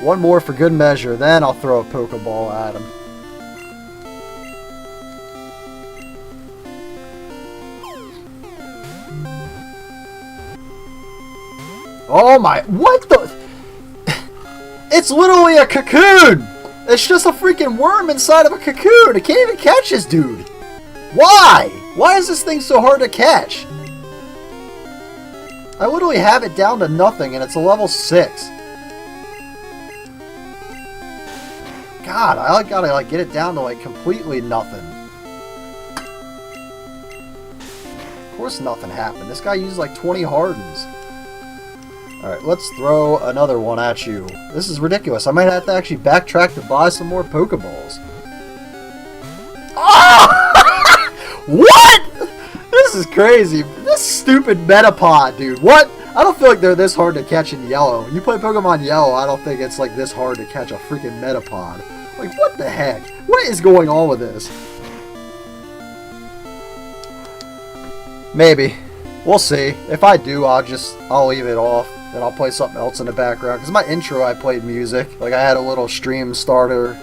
One more for good measure, then I'll throw a Pokeball at him. Oh my, what the? It's literally a cocoon! It's just a freaking worm inside of a cocoon! It can't even catch this dude! Why? Why is this thing so hard to catch? I literally have it down to nothing and it's a level 6. God, I gotta like get it down to like completely nothing. Of course nothing happened. This guy used like 20 hardens. Alright, let's throw another one at you. This is ridiculous. I might have to actually backtrack to buy some more Pokeballs. Oh! What? This is crazy. This stupid Metapod, dude. What? I don't feel like they're this hard to catch in Yellow. When you play Pokemon Yellow, I don't think it's like this hard to catch a freaking Metapod. Like, what the heck? What is going on with this? Maybe. We'll see. If I do, I'll leave it off. Then I'll play something else in the background. Because my intro, I played music. Like, I had a little stream starter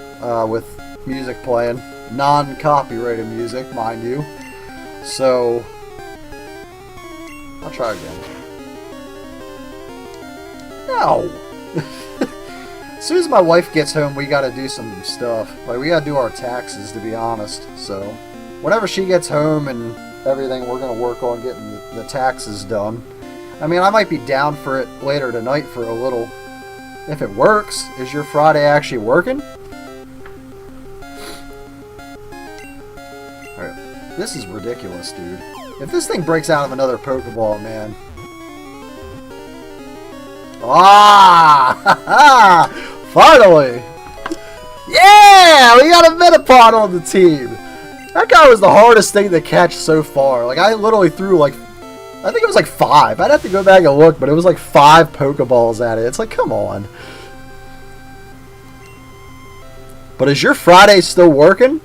with music playing. Non-copyrighted music, mind you. So, I'll try again. No! As soon as my wife gets home, we gotta do some stuff. Like, we gotta do our taxes, to be honest. So, whenever she gets home and everything, we're gonna work on getting the taxes done. I mean, I might be down for it later tonight for a little. If it works, is your Friday actually working? Alright, this is ridiculous, dude. If this thing breaks out of another Pokeball, man. Ah! Finally! Yeah! We got a Metapod on the team! That guy was the hardest thing to catch so far. Like, I literally threw like, I think it was like 5. I'd have to go back and look, but it was like 5 Pokeballs at it. It's like, come on. But is your Friday still working?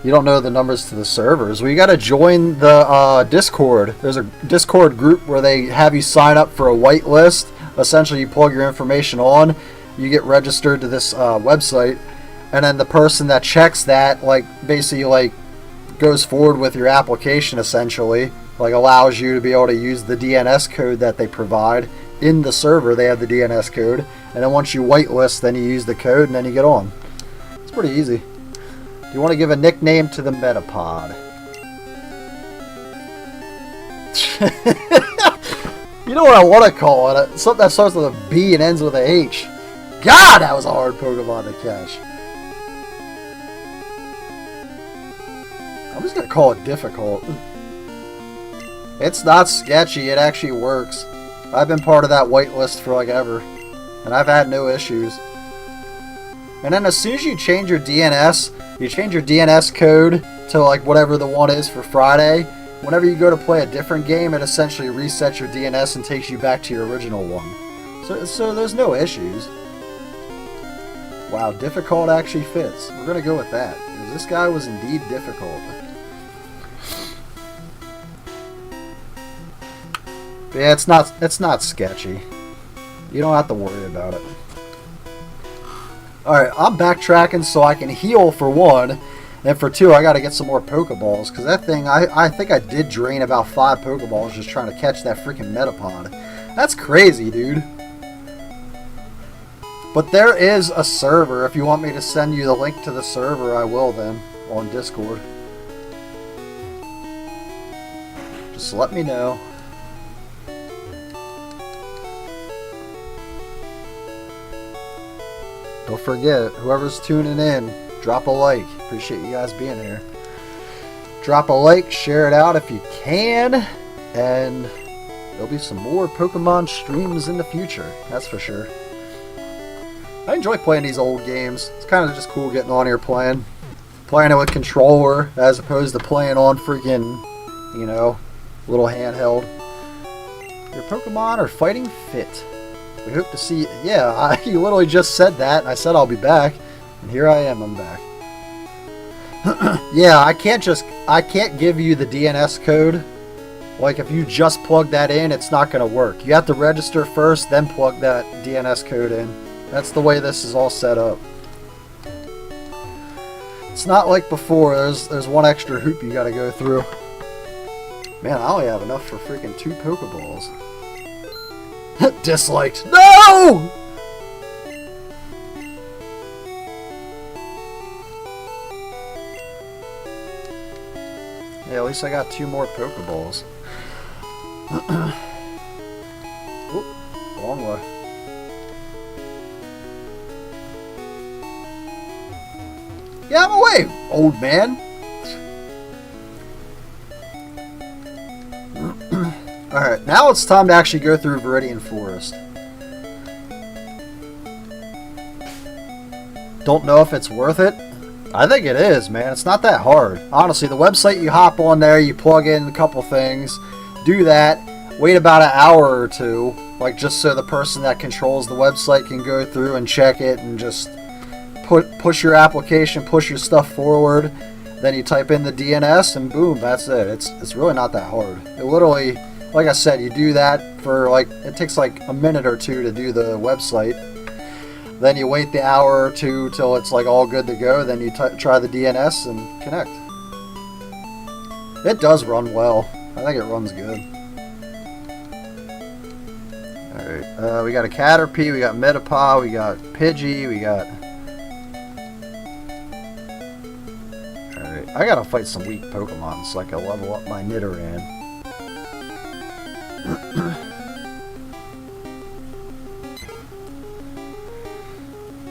You don't know the numbers to the servers. Well, you gotta join the Discord. There's a Discord group where they have you sign up for a whitelist. Essentially, you plug your information on, you get registered to this website, and then the person that checks that, like, basically, like, goes forward with your application, essentially. Like, allows you to be able to use the DNS code that they provide. In the server, they have the DNS code. And then once you whitelist, then you use the code, and then you get on. It's pretty easy. Do you want to give a nickname to the Metapod? You know what I want to call it? Something that starts with a B and ends with a H. God, that was a hard Pokemon to catch. I'm just going to call it difficult. It's not sketchy. It actually works. I've been part of that whitelist for like ever. And I've had no issues. And then as soon as you change your DNS, you change your DNS code to like whatever the one is for Friday. Whenever you go to play a different game, it essentially resets your DNS and takes you back to your original one. So there's no issues. Wow, difficult actually fits. We're going to go with that. Because this guy was indeed difficult. But yeah, it's not sketchy. You don't have to worry about it. Alright, I'm backtracking so I can heal for one. And for two, I gotta get some more Pokeballs. Because that thing, I think I did drain about 5 Pokeballs just trying to catch that freaking Metapod. That's crazy, dude. But there is a server. If you want me to send you the link to the server, I will then. On Discord. Just let me know. Don't forget, whoever's tuning in, drop a like. Appreciate you guys being here. Drop a like, share it out if you can, and there'll be some more Pokemon streams in the future. That's for sure. I enjoy playing these old games. It's kind of just cool getting on here playing. Playing it with controller as opposed to playing on freaking, you know, little handheld. Your Pokemon are fighting fit. We hope to see... Yeah, you literally just said that. I said I'll be back. And here I am, I'm back. Yeah, I can't give you the DNS code. Like, if you just plug that in, it's not going to work. You have to register first, then plug that DNS code in. That's the way this is all set up. It's not like before. There's one extra hoop you got to go through. Man, I only have enough for freaking 2 Pokeballs. Disliked. No! Yeah, at least I got 2 more Pokeballs. Oop, wrong way. Get out of my way, old man. Alright, now it's time to actually go through Viridian Forest. Don't know if it's worth it. I think it is, man. It's not that hard. Honestly, the website, you hop on there, you plug in a couple things, do that, wait about an hour or 2, like just so the person that controls the website can go through and check it and just push your application, push your stuff forward. Then you type in the DNS and boom, that's it. It's really not that hard. It literally... Like I said, you do that for like, it takes like a minute or 2 to do the website. Then you wait the hour or 2 till it's like all good to go. Then you try the DNS and connect. It does run well. I think it runs good. Alright, we got a Caterpie, we got Metapod, we got Pidgey, we got... Alright, I gotta fight some weak Pokemon so I can level up my Nidoran.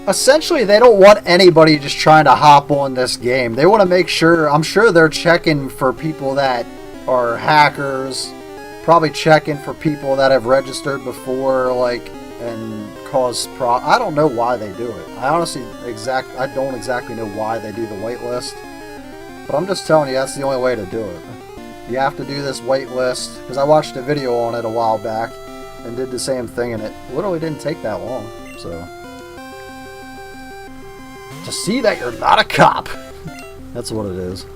Essentially, they don't want anybody just trying to hop on this game. They want to make sure, I'm sure they're checking for people that are hackers, probably checking for people that have registered before, like, and cause I don't know why they do it. I honestly, I don't exactly know why they do the whitelist, but I'm just telling you, that's the only way to do it. You have to do this whitelist, because I watched a video on it a while back, and did the same thing, and it literally didn't take that long, so... To see that you're not a cop. That's what it is.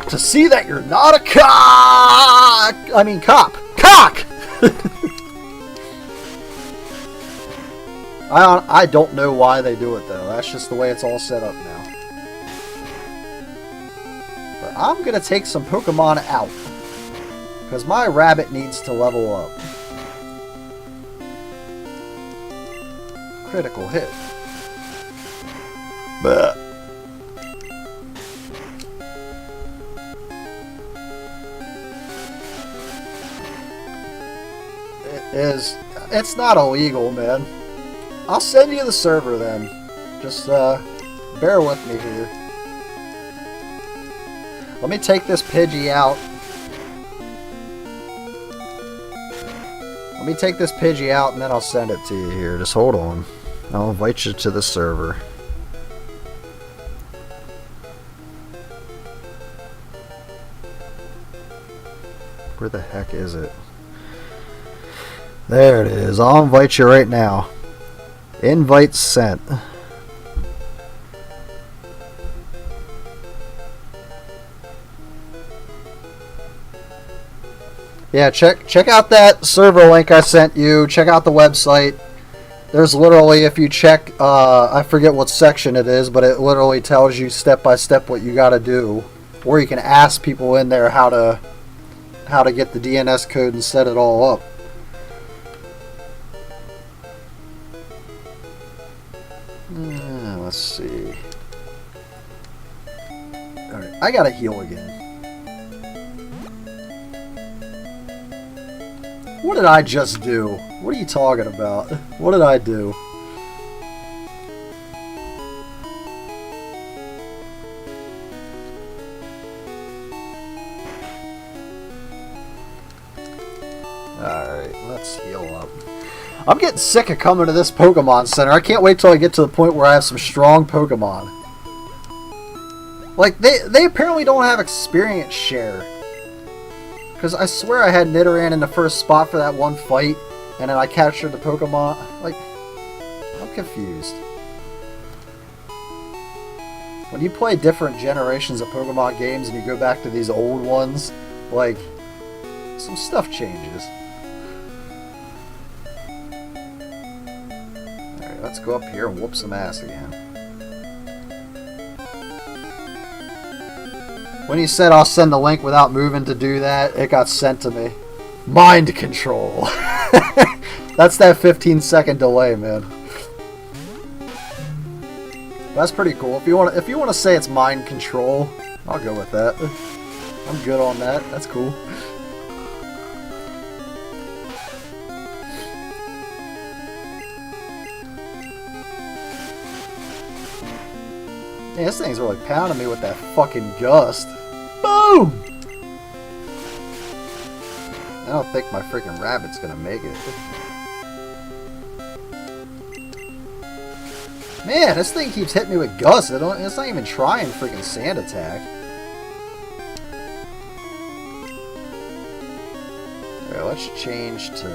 To see that you're not a cock. I mean cop. Cock! I don't know why they do it though. That's just the way it's all set up now. But I'm going to take some Pokemon out. Because my rabbit needs to level up. Critical hit. But is, it's not illegal, man. I'll send you the server then. Just bear with me here. Let me take this Pidgey out. Let me take this Pidgey out and then I'll send it to you here. Just hold on. I'll invite you to the server. Where the heck is it? There it is. I'll invite you right now. Invite sent. Yeah, check out that server link I sent you. Check out the website. There's literally, if you check, I forget what section it is, but it literally tells you step by step what you got to do, or you can ask people in there how to get the DNS code and set it all up. Let's see. All right, I gotta heal again. What did I just do? What are you talking about? What did I do? Alright, let's heal up. I'm getting sick of coming to this Pokemon Center. I can't wait till I get to the point where I have some strong Pokemon. Like, they apparently don't have experience share. Because I swear I had Nidoran in the first spot for that one fight, and then I captured the Pokemon. Like, I'm confused. When you play different generations of Pokemon games and you go back to these old ones, like, some stuff changes. Alright, let's go up here and whoop some ass again. When he said I'll send the link without moving to do that, it got sent to me. Mind control. That's that 15-second delay, man. That's pretty cool. If you want to say it's mind control, I'll go with that. I'm good on that. That's cool. Man, this thing's really pounding me with that fucking gust. Boom! I don't think my freaking rabbit's gonna make it. Man, this thing keeps hitting me with gust. It's not even trying freaking sand attack. Alright, let's change to...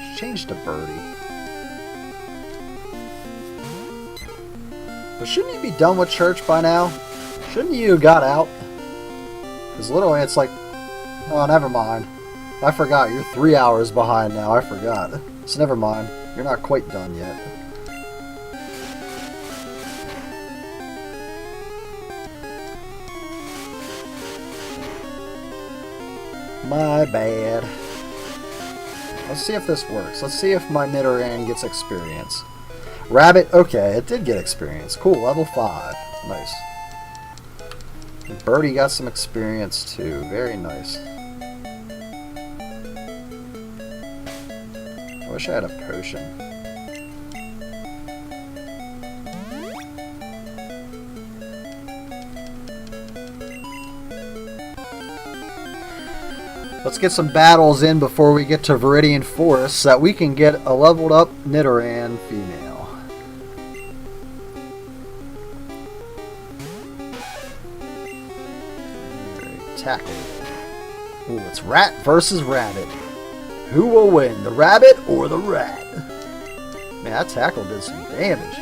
Let's change to Birdie. But shouldn't you be done with church by now? Shouldn't you have got out? Because literally it's like... Oh, never mind. I forgot. You're 3 hours behind now. I forgot. So never mind. You're not quite done yet. My bad. Let's see if this works. Let's see if my Nidoran gets experience. Rabbit, okay, it did get experience. Cool, level 5. Nice. And Birdie got some experience too. Very nice. I wish I had a potion. Let's get some battles in before we get to Viridian Forest so that we can get a leveled up Nidoran female. Tackle. Ooh, it's rat versus rabbit. Who will win, the rabbit or the rat? Man, that tackle did some damage.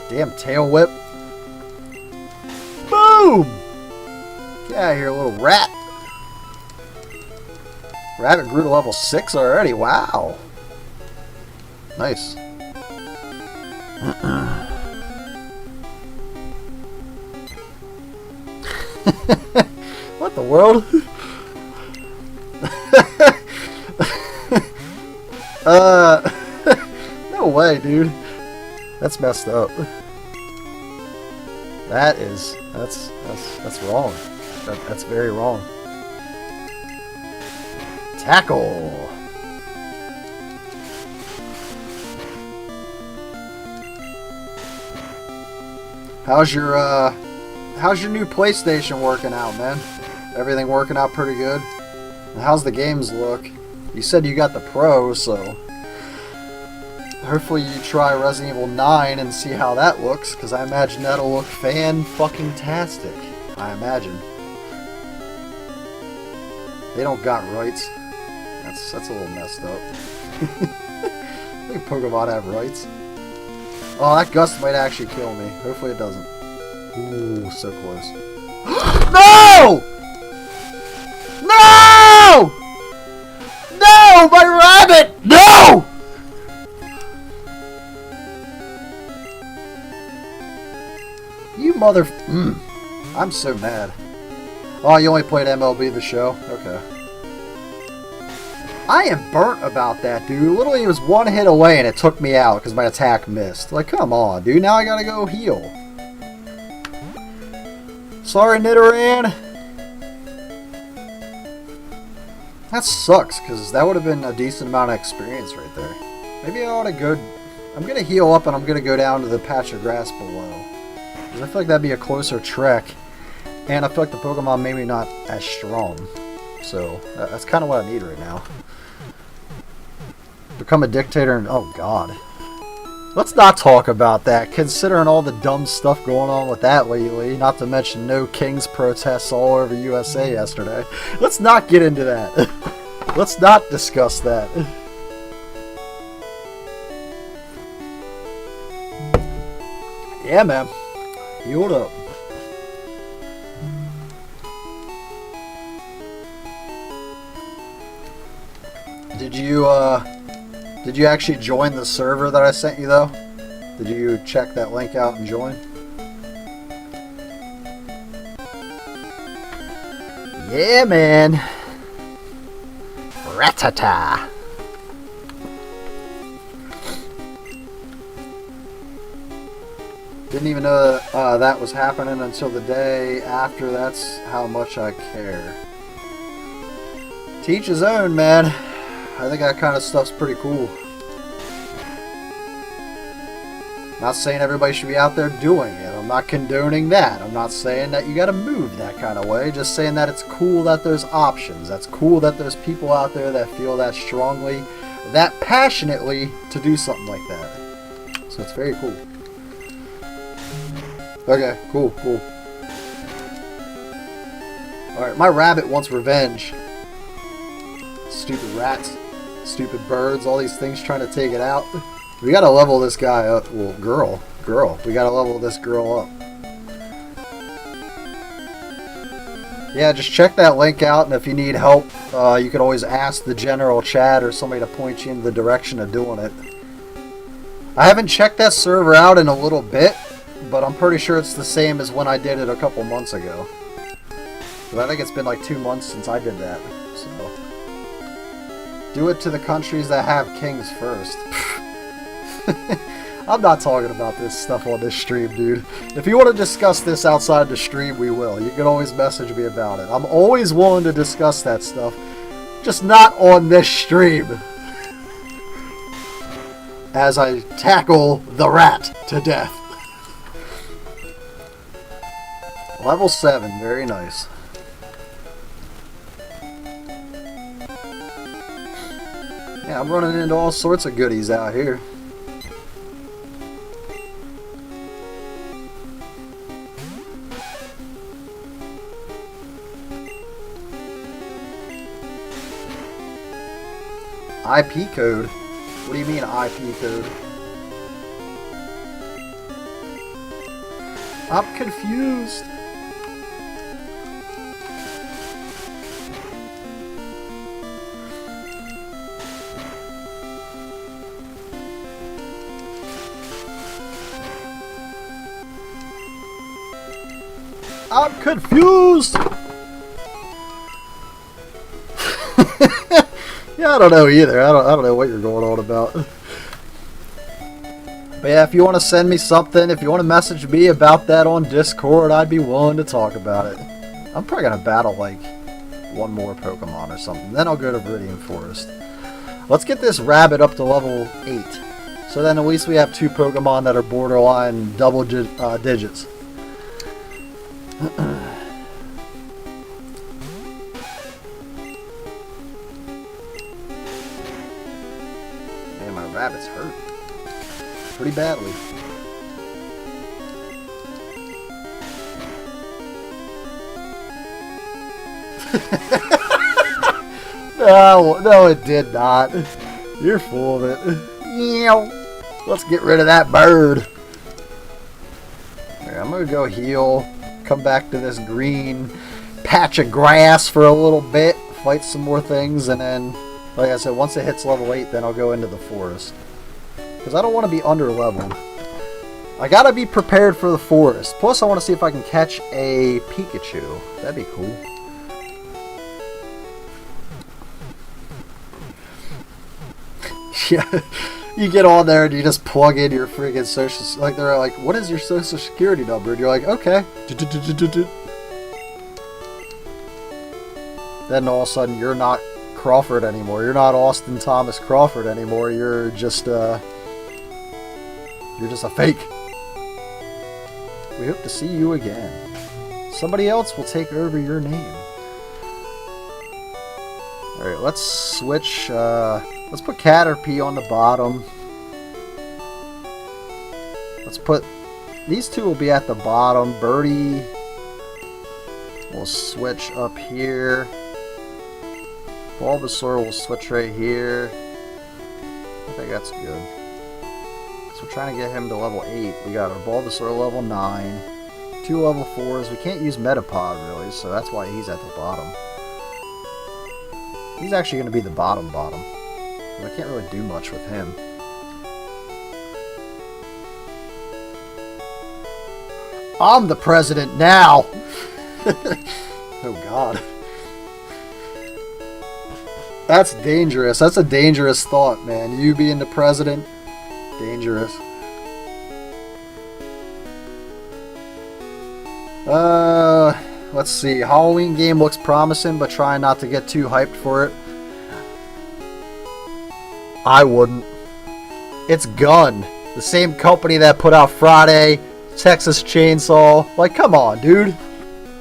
Damn tail whip. Boom! Get out of here, little rat. Rabbit grew to level 6 already. Wow. Nice. What the world? No way, dude. That's messed up. That's wrong. That's very wrong. Tackle. How's your new PlayStation working out, man? Everything working out pretty good? And how's the games look? You said you got the Pro, so hopefully you try Resident Evil 9 and see how that looks, because I imagine that'll look fan-fucking-tastic. I imagine. They don't got rights. That's a little messed up. I think Pokemon have rights. Oh, that gust might actually kill me. Hopefully it doesn't. Ooh, so close. No! No! No! My rabbit! No! You mother... I'm so mad. Oh, you only played MLB The Show? Okay. I am burnt about that, dude. Literally, it was one hit away and it took me out because my attack missed. Like, come on, dude. Now I gotta go heal. Sorry, Nidoran. That sucks, because that would have been a decent amount of experience right there. Maybe I ought to go... I'm going to heal up and I'm going to go down to the patch of grass below. Because I feel like that'd be a closer trek. And I feel like the Pokemon maybe not as strong. So, that's kind of what I need right now. Become a dictator and... Oh, God. Let's not talk about that, considering all the dumb stuff going on with that lately. Not to mention no King's protests all over USA yesterday. Let's not get into that. Let's not discuss that. Yeah, man. Healed up. Did you actually join the server that I sent you, though? Did you check that link out and join? Yeah, man. Ratata. Didn't even know that was happening until the day after. That's how much I care. To each his own, man. I think that kind of stuff's pretty cool. Not saying everybody should be out there doing it. I'm not condoning that. I'm not saying that you gotta move that kind of way. Just saying that it's cool that there's options. That's cool that there's people out there that feel that strongly, that passionately to do something like that. So it's very cool. Okay, cool. Alright, my rabbit wants revenge. Stupid rats. Stupid birds, all these things trying to take it out. We gotta level this guy up. Well, girl. We gotta level this girl up. Yeah, just check that link out, and if you need help, you can always ask the general chat or somebody to point you in the direction of doing it. I haven't checked that server out in a little bit, but I'm pretty sure it's the same as when I did it a couple months ago. But I think it's been like 2 months since I did that, so... Do it to the countries that have kings first. I'm not talking about this stuff on this stream, dude. If you want to discuss this outside the stream, we will. You can always message me about it. I'm always willing to discuss that stuff. Just not on this stream. As I tackle the rat to death. Level 7, very nice. Yeah, I'm running into all sorts of goodies out here. IP code? What do you mean IP code? I'm confused. I'm confused! Yeah, I don't know either. I don't know what you're going on about. But yeah, if you want to send me something, if you want to message me about that on Discord, I'd be willing to talk about it. I'm probably going to battle like one more Pokemon or something. Then I'll go to Viridian Forest. Let's get this rabbit up to level 8. So then at least we have 2 Pokemon that are borderline double digits. Man, my rabbit's hurt. Pretty badly. No, it did not. You're full of it. Let's get rid of that bird. Right, I'm gonna go heal. Come back to this green patch of grass for a little bit. Fight some more things, and then, like I said, once it hits level 8, then I'll go into the forest. Because I don't want to be under leveled. I gotta be prepared for the forest. Plus, I want to see if I can catch a Pikachu. That'd be cool. Yeah, you get on there and you just plug in your freaking social... Like, they're like, what is your social security number? And you're like, okay. Then all of a sudden, you're not Crawford anymore. You're not Austin Thomas Crawford anymore. You're just a fake. We hope to see you again. Somebody else will take over your name. Alright, let's switch. Let's put Caterpie on the bottom. Let's put... These 2 will be at the bottom. Birdie will switch up here. Bulbasaur will switch right here. I think that's good. So we're trying to get him to level 8. We got our Bulbasaur level 9. 2 level 4s. We can't use Metapod really, so that's why he's at the bottom. He's actually going to be the bottom. I can't really do much with him. I'm the president now! Oh god. That's dangerous. That's a dangerous thought, man. You being the president. Dangerous. Let's see. Halloween game looks promising, but try not to get too hyped for it. I wouldn't. It's Gun. The same company that put out Friday, Texas Chainsaw. Like, come on, dude.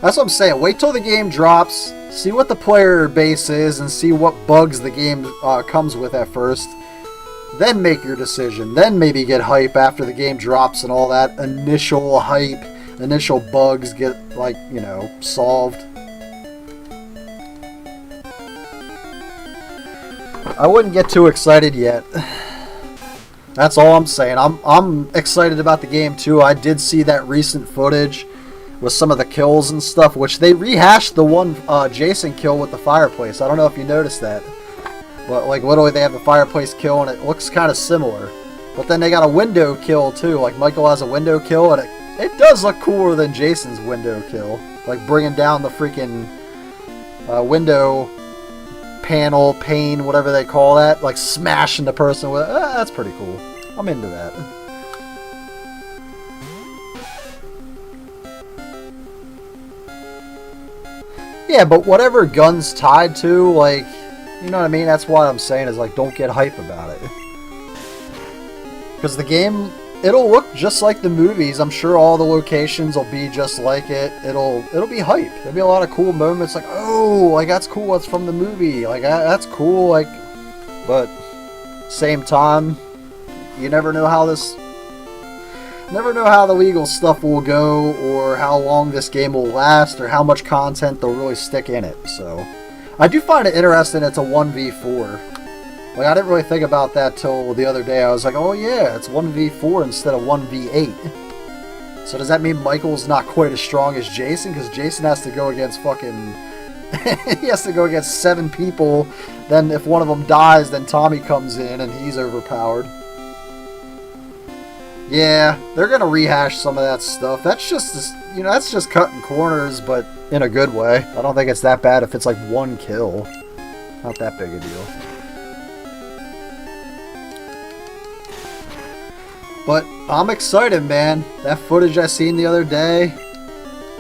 That's what I'm saying. Wait till the game drops. See what the player base is and see what bugs the game comes with at first. Then make your decision. Then maybe get hype after the game drops and all that initial hype, initial bugs get, like, you know, solved. I wouldn't get too excited yet. That's all I'm saying. I'm excited about the game too. I did see that recent footage with some of the kills and stuff, which they rehashed the one Jason kill with the fireplace. I don't know if you noticed that. But, like, literally they have the fireplace kill and it looks kind of similar. But then they got a window kill too. Like, Michael has a window kill and it does look cooler than Jason's window kill. Like, bringing down the freaking window panel, pane, whatever they call that. Like, smashing the person with it. That's pretty cool. I'm into that. Yeah, but whatever Gun's tied to, like, you know what I mean? That's what I'm saying is, like, don't get hype about it. Because the game, it'll look just like the movies. I'm sure all the locations will be just like it. It'll be hype. There'll be a lot of cool moments like, oh, like, that's cool, that's from the movie. Like, that's cool, like, but same time, you never know how the legal stuff will go, or how long this game will last, or how much content they'll really stick in it. So, I do find it interesting it's a 1v4. Like, I didn't really think about that till the other day. I was like, oh yeah, it's 1v4 instead of 1v8. So does that mean Michael's not quite as strong as Jason? Because Jason has to go against fucking... he has to go against 7 people. Then if one of them dies, then Tommy comes in and he's overpowered. Yeah, they're gonna rehash some of that stuff. That's just, you know, that's just cutting corners, but in a good way. I don't think it's that bad if it's like 1 kill. Not that big a deal. But I'm excited, man. That footage I seen the other day,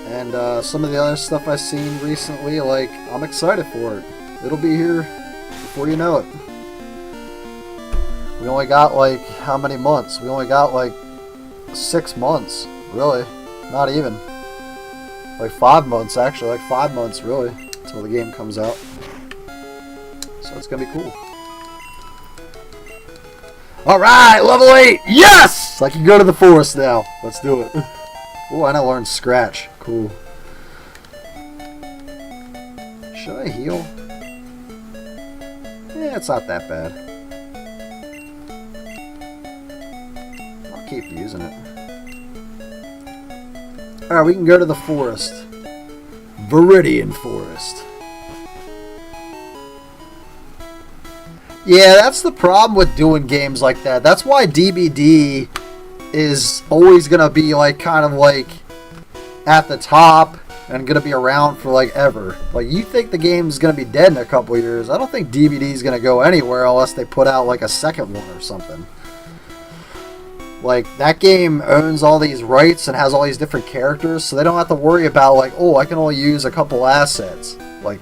and some of the other stuff I've seen recently, like, I'm excited for it. It'll be here before you know it. We only got, like, how many months? We only got, like, 6 months, really. Not even. Like 5 months, actually. Like 5 months, really, until the game comes out. So it's gonna be cool. Alright, level 8! Yes! I can go to the forest now. Let's do it. Oh, and I learned Scratch. Cool. Should I heal? Yeah, it's not that bad. I'll keep using it. Alright, we can go to the forest. Viridian Forest. Yeah, that's the problem with doing games like that. That's why DBD is always going to be like kind of like at the top and going to be around for like ever. Like, you think the game's going to be dead in a couple years. I don't think DBD is going to go anywhere unless they put out like a second one or something. Like, that game owns all these rights and has all these different characters, so they don't have to worry about like, oh, I can only use a couple assets. Like,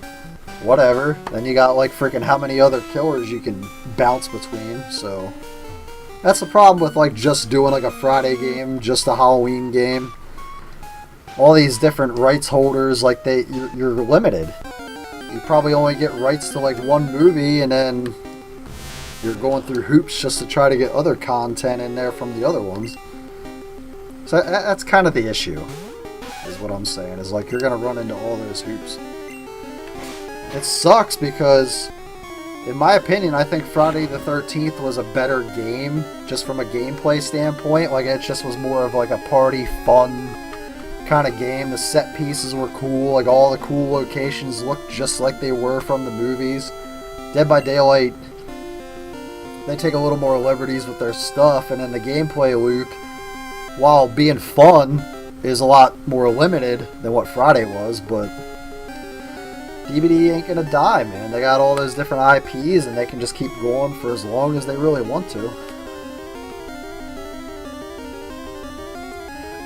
whatever. Then you got like freaking how many other killers you can bounce between. So that's the problem with like just doing like a Friday game, just a Halloween game. All these different rights holders, like you're limited. You probably only get rights to like one movie, and then you're going through hoops just to try to get other content in there from the other ones. So that's kind of the issue, is what I'm saying. Is like you're gonna run into all those hoops. It sucks because, in my opinion, I think Friday the 13th was a better game, just from a gameplay standpoint. Like, it just was more of like a party, fun kind of game. The set pieces were cool. Like, all the cool locations looked just like they were from the movies. Dead by Daylight, they take a little more liberties with their stuff, and then the gameplay loop, while being fun, is a lot more limited than what Friday was, but DBD ain't gonna die, man. They got all those different IPs, and they can just keep going for as long as they really want to.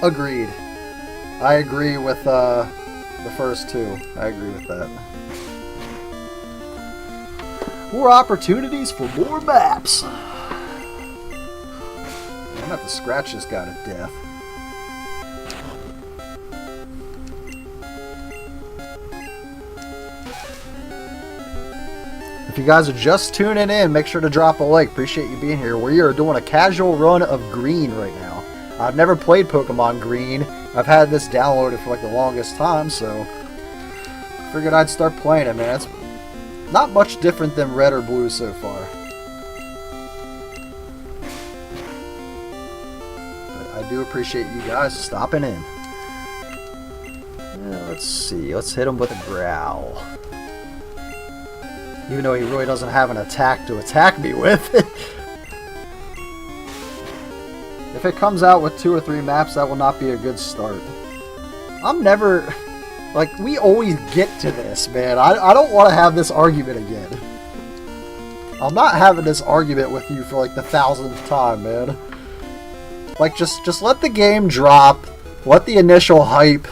Agreed. I agree with the first two. I agree with that. More opportunities for more maps. I'm gonna have to scratch this guy to death. If you guys are just tuning in, make sure to drop a like. Appreciate you being here. We are doing a casual run of Green right now. I've never played Pokemon Green. I've had this downloaded for like the longest time, so figured I'd start playing it, man. It's not much different than Red or Blue so far. But I do appreciate you guys stopping in. Yeah, let's see. Let's hit him with a growl. Even though he really doesn't have an attack to attack me with. If it comes out with 2 or 3 maps, that will not be a good start. I'm never... Like, we always get to this, man. I don't want to have this argument again. I'm not having this argument with you for, like, the 1000th time, man. Like, just let the game drop. Let the initial hype,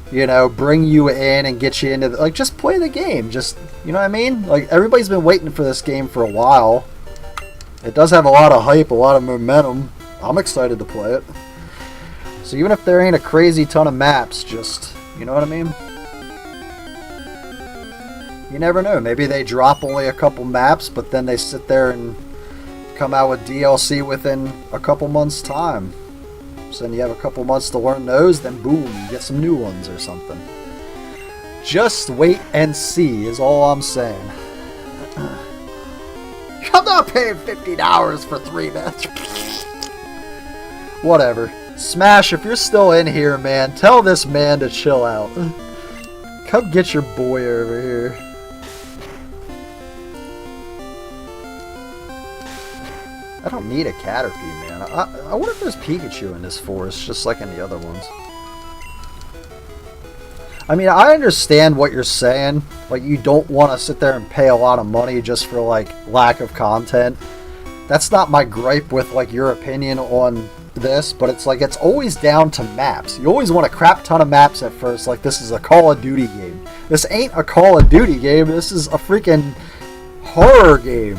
you know, bring you in and get you into... Like, just play the game. Just... You know what I mean? Like, everybody's been waiting for this game for a while. It does have a lot of hype, a lot of momentum. I'm excited to play it. So even if there ain't a crazy ton of maps, just, you know what I mean? You never know. Maybe they drop only a couple maps, but then they sit there and come out with DLC within a couple months' time. So then you have a couple months to learn those, then boom, you get some new ones or something. Just wait and see is all I'm saying. I'm not paying $50 for 3 minutes. Whatever. Smash, if you're still in here, man, tell this man to chill out. Come get your boy over here. I don't need a Caterpie, man. I wonder if there's Pikachu in this forest, just like in the other ones. I mean, I understand what you're saying. Like, you don't want to sit there and pay a lot of money just for, like, lack of content. That's not my gripe with, like, your opinion on this, but it's like it's always down to maps. You always want a crap ton of maps at first, like this is a Call of Duty game. This ain't a Call of Duty game, this is a freaking horror game.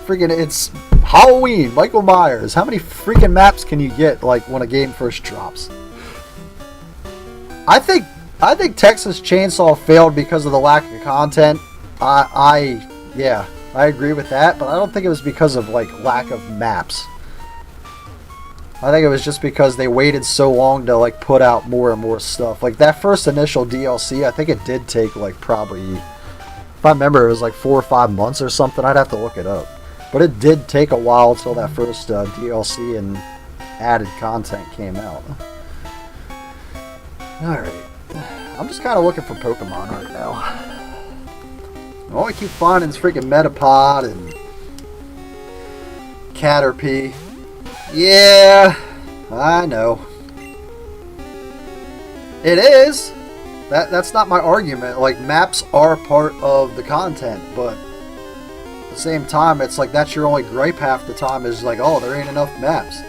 Freaking, it's Halloween, Michael Myers. How many freaking maps can you get, like, when a game first drops? I think Texas Chainsaw failed because of the lack of content. Yeah, I agree with that, but I don't think it was because of, like, lack of maps. I think it was just because they waited so long to, like, put out more and more stuff. Like, that first initial DLC, I think it did take, like, probably, if I remember, it was like 4 or 5 months or something. I'd have to look it up. But it did take a while until that first DLC and added content came out. Alright. I'm just kind of looking for Pokemon right now. All I keep finding is freaking Metapod and Caterpie. Yeah, I know. It is. That's not my argument. Like, maps are part of the content, but at the same time, it's like that's your only gripe half the time is like, oh, there ain't enough maps.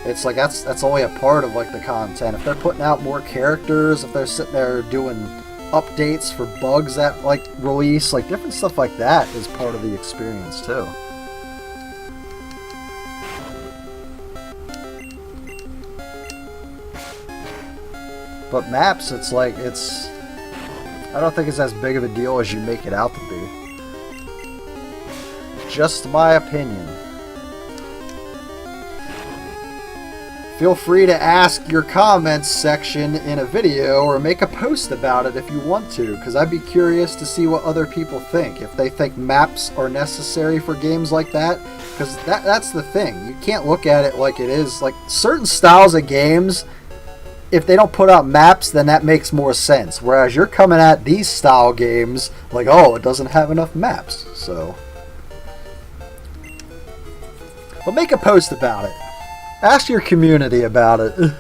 It's like that's only a part of like the content. If they're putting out more characters, if they're sitting there doing updates for bugs that like release, like different stuff like that is part of the experience too. But maps, it's like I don't think it's as big of a deal as you make it out to be. Just my opinion. Feel free to ask your comments section in a video or make a post about it if you want to, because I'd be curious to see what other people think. If they think maps are necessary for games like that, because that's the thing. You can't look at it like it is. Like certain styles of games, if they don't put out maps, then that makes more sense. Whereas you're coming at these style games like, oh, it doesn't have enough maps. So, but make a post about it. Ask your community about it.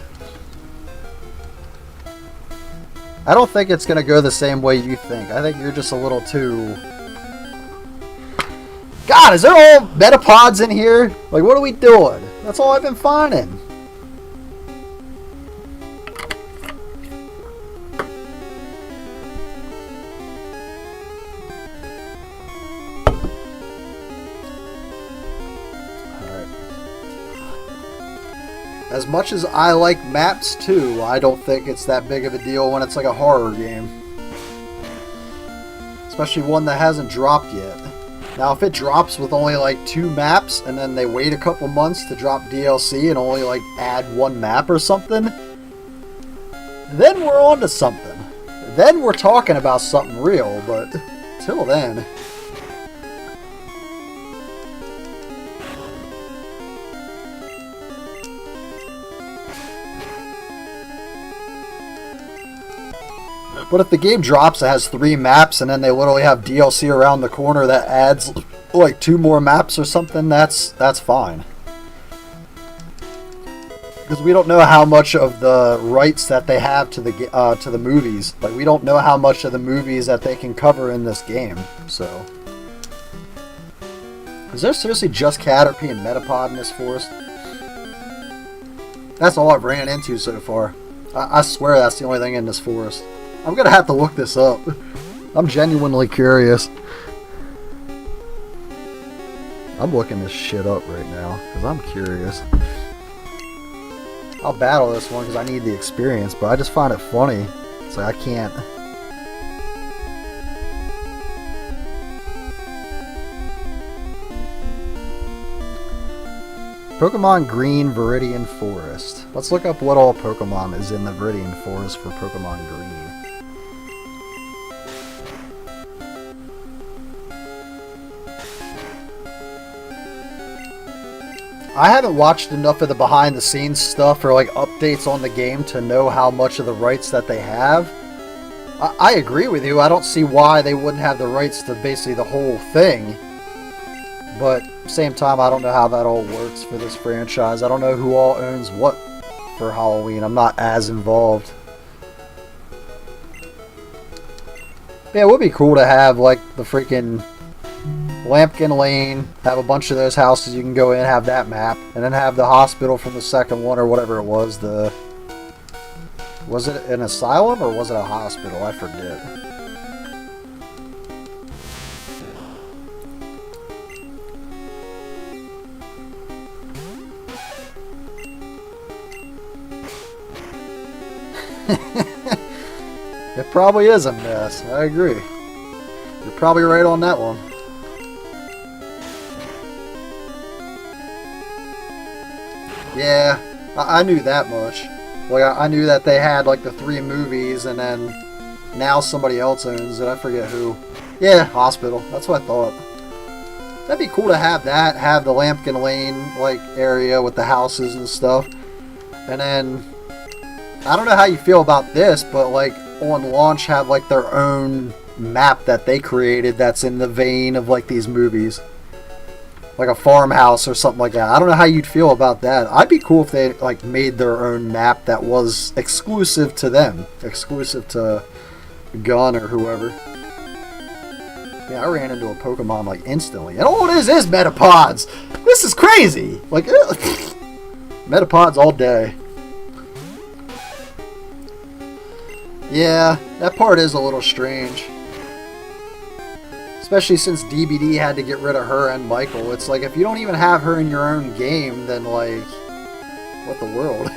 I don't think it's going to go the same way you think. I think you're just a little too... God, is there all Metapods in here? Like, what are we doing? That's all I've been finding. As much as I like maps too, I don't think it's that big of a deal when it's like a horror game. Especially one that hasn't dropped yet. Now if it drops with only like 2 maps and then they wait a couple months to drop DLC and only like add 1 map or something, then we're on to something. Then we're talking about something real, but till then... But if the game drops, it has 3 maps, and then they literally have DLC around the corner that adds like 2 more maps or something, that's fine. Because we don't know how much of the rights that they have to the movies. Like we don't know how much of the movies that they can cover in this game. So, is there seriously just Caterpie and Metapod in this forest? That's all I've ran into so far. I swear that's the only thing in this forest. I'm gonna have to look this up. I'm genuinely curious. I'm looking this shit up right now because I'm curious. I'll battle this one because I need the experience, but I just find it funny. It's like I can't. Pokemon Green Viridian Forest. Let's look up what all Pokemon is in the Viridian Forest for Pokemon Green. I haven't watched enough of the behind the scenes stuff or like updates on the game to know how much of the rights that they have. I agree with you. I don't see why they wouldn't have the rights to basically the whole thing. But at the same time, I don't know how that all works for this franchise. I don't know who all owns what for Halloween. I'm not as involved. Yeah, it would be cool to have like the freaking Lampkin Lane, have a bunch of those houses you can go in, have that map, and then have the hospital from the second one or whatever it was. Was it an asylum or was it a hospital? I forget. It probably is a mess. I agree. You're probably right on that one. Yeah, I knew that much. Like, I knew that they had, like, the 3 movies, and then now somebody else owns it. I forget who. Yeah, hospital. That's what I thought. That'd be cool to have that. Have the Lampkin Lane, like, area with the houses and stuff. And then, I don't know how you feel about this, but, like, on launch have, like, their own map that they created that's in the vein of, like, these movies. Like a farmhouse or something like that. I don't know how you'd feel about that. I'd be cool if they like made their own map that was exclusive to them. Exclusive to Gun or whoever. Yeah, I ran into a Pokemon like instantly. And all it is Metapods! This is crazy! Like, Metapods all day. Yeah, that part is a little strange. Especially since DBD had to get rid of her and Michael. It's like, if you don't even have her in your own game, then like, what the world?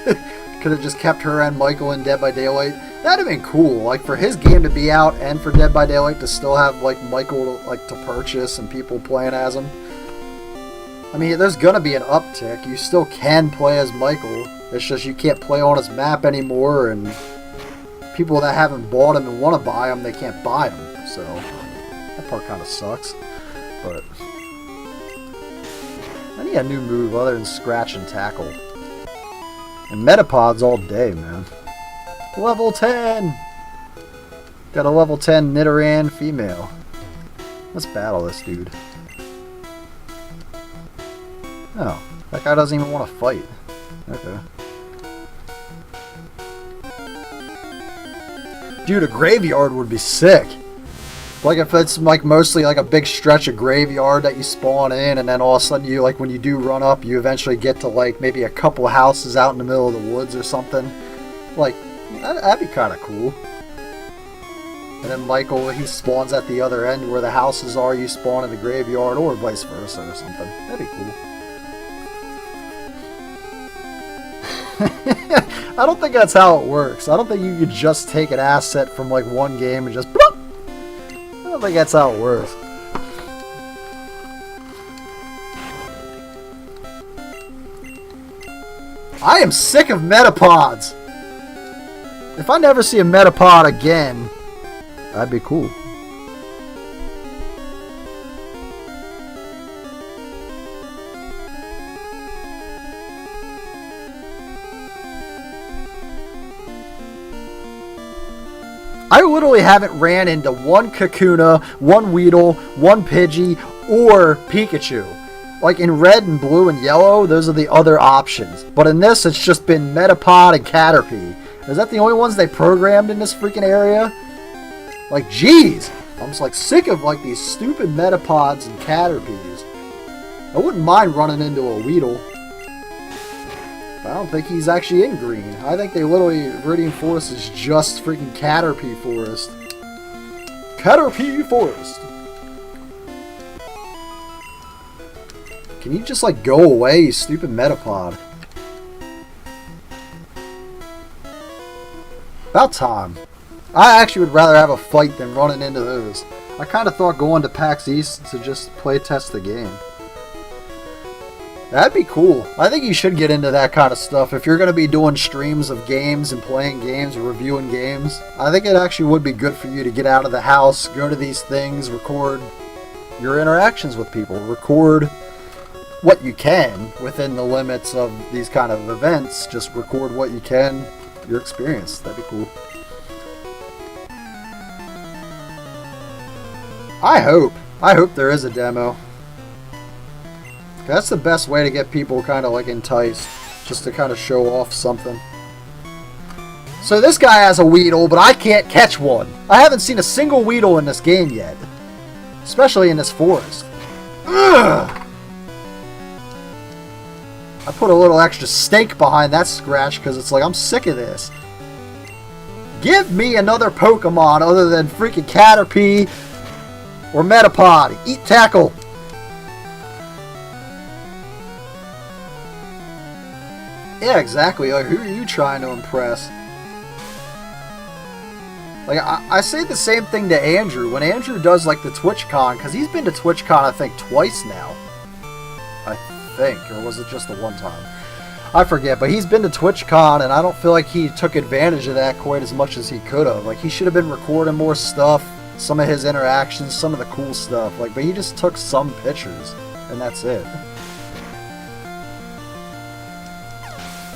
Could have just kept her and Michael in Dead by Daylight. That'd have been cool. Like, for his game to be out and for Dead by Daylight to still have like Michael like to purchase and people playing as him. I mean, there's gonna be an uptick. You still can play as Michael. It's just you can't play on his map anymore, and people that haven't bought him and want to buy him, they can't buy him. So that part kind of sucks, but I need a new move other than scratch and tackle. And Metapods all day, man. Level 10! Got a level 10 Nidoran female. Let's battle this dude. Oh, that guy doesn't even want to fight. Okay. Dude, a graveyard would be sick. Like if it's like mostly like a big stretch of graveyard that you spawn in, and then all of a sudden you like when you do run up, you eventually get to like maybe a couple of houses out in the middle of the woods or something. Like that'd be kind of cool. And then Michael, he spawns at the other end where the houses are. You spawn in the graveyard, or vice versa or something. That'd be cool. I don't think that's how it works. I don't think you could just take an asset from like one game and just. I don't think that's how it works. I am sick of Metapods. If I never see a Metapod again, that'd be cool. I literally haven't ran into one Kakuna, one Weedle, one Pidgey, or Pikachu. Like in red and blue and yellow, those are the other options. But in this, it's just been Metapod and Caterpie. Is that the only ones they programmed in this freaking area? Like, jeez. I'm just like sick of like these stupid Metapods and Caterpies. I wouldn't mind running into a Weedle. I don't think he's actually in green. I think they literally, Viridian Forest is just freaking Caterpie Forest. Caterpie Forest! Can you just like go away, you stupid Metapod? About time. I actually would rather have a fight than running into those. I kind of thought going to PAX East to just play test the game. That'd be cool. I think you should get into that kind of stuff. If you're going to be doing streams of games and playing games or reviewing games, I think it actually would be good for you to get out of the house, go to these things, record your interactions with people, record what you can within the limits of these kind of events. Just record what you can, your experience. That'd be cool. I hope there is a demo. That's the best way to get people kind of like enticed, just to kind of show off something. So this guy has a Weedle, but I can't catch one. I haven't seen a single Weedle in this game yet, especially in this forest. Ugh! I put a little extra stake behind that scratch because it's like, I'm sick of this. Give me another Pokemon other than freaking Caterpie or Metapod. Eat tackle. Yeah, exactly. Like, who are you trying to impress? Like, I say the same thing to Andrew. When Andrew does, like, the TwitchCon, because he's been to TwitchCon, I think, twice now. I think. Or was it just the one time? I forget. But he's been to TwitchCon, and I don't feel like he took advantage of that quite as much as he could have. Like, he should have been recording more stuff, some of his interactions, some of the cool stuff. Like, but he just took some pictures, and that's it.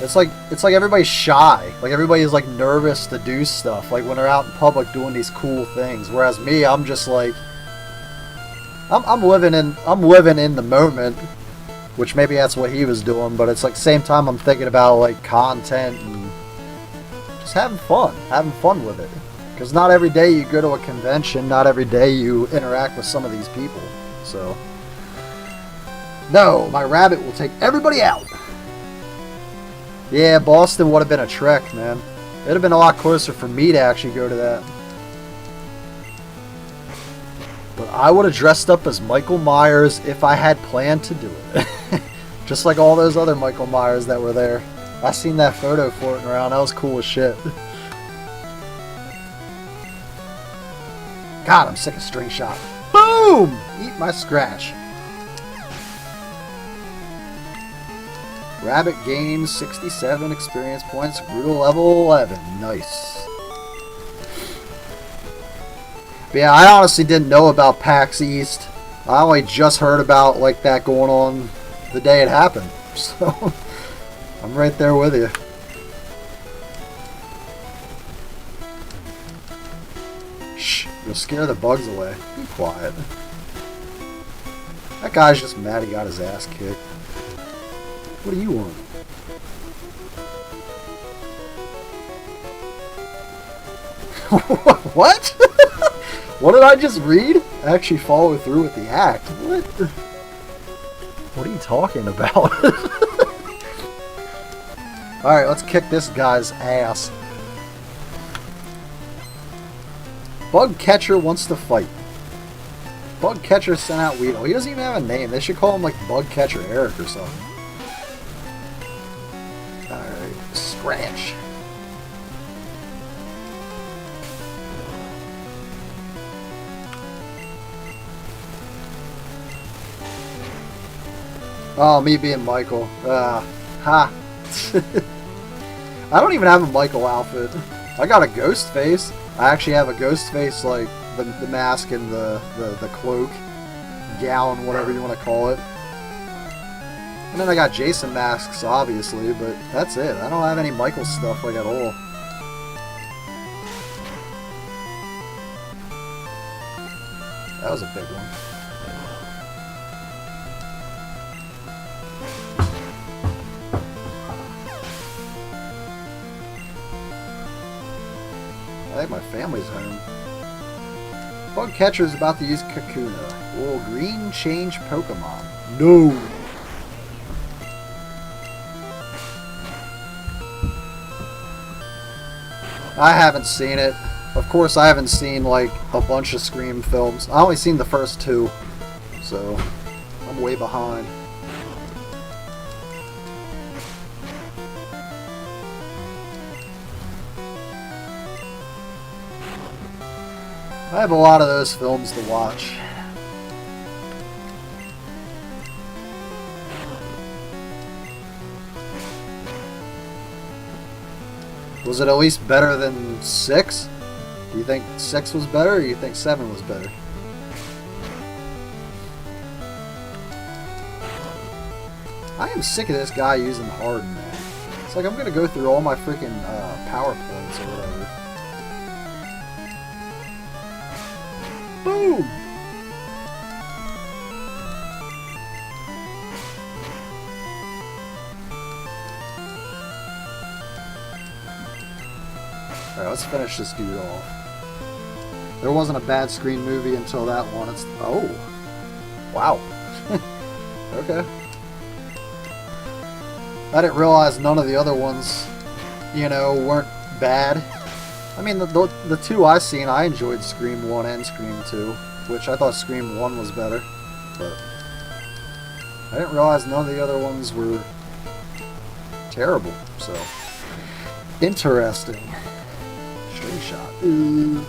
It's like everybody's shy. Like, everybody's like nervous to do stuff. Like when they're out in public doing these cool things. Whereas me, I'm just like, I'm living in the moment. Which maybe that's what he was doing. But it's like same time I'm thinking about like content and just having fun with it. Because not every day you go to a convention. Not every day you interact with some of these people. So no, my rabbit will take everybody out. Yeah, Boston would have been a trek, man. It would have been a lot closer for me to actually go to that. But I would have dressed up as Michael Myers if I had planned to do it. Just like all those other Michael Myers that were there. I seen that photo floating around. That was cool as shit. God, I'm sick of string shot. Boom! Eat my scratch. Rabbit gains 67 experience points, grew to level 11. Nice. But yeah, I honestly didn't know about PAX East. I only just heard about like that going on the day it happened. So I'm right there with you. Shh, you'll scare the bugs away. Be quiet. That guy's just mad he got his ass kicked. What do you want? What? What did I just read? Actually follow through with the act. What? What are you talking about? Alright, let's kick this guy's ass. Bug Catcher wants to fight. Bug Catcher sent out Weedle. He doesn't even have a name. They should call him like Bug Catcher Eric or something. Alright, scratch. Oh, me being Michael. Ha. I don't even have a Michael outfit. I got a ghost face. I actually have a ghost face, like the mask and the cloak, gown, whatever you want to call it. And then I got Jason masks, obviously, but that's it. I don't have any Michael stuff, like, at all. That was a big one. I think my family's home. Bug Catcher is about to use Kakuna. Will green change Pokemon? No! I haven't seen it. Of course, I haven't seen like a bunch of Scream films. I only seen the first two, so I'm way behind. I have a lot of those films to watch. Was it at least better than 6? Do you think 6 was better, or do you think 7 was better? I am sick of this guy using Harden, man. It's like I'm gonna go through all my freaking PowerPoints or whatever. Boom! Alright, let's finish this dude off. There wasn't a bad Scream movie until that one. It's... Oh! Wow. Okay. I didn't realize none of the other ones, you know, weren't bad. I mean, the two I seen, I enjoyed Scream 1 and Scream 2, which I thought Scream 1 was better, but I didn't realize none of the other ones were terrible, so interesting. String shot. Ooh.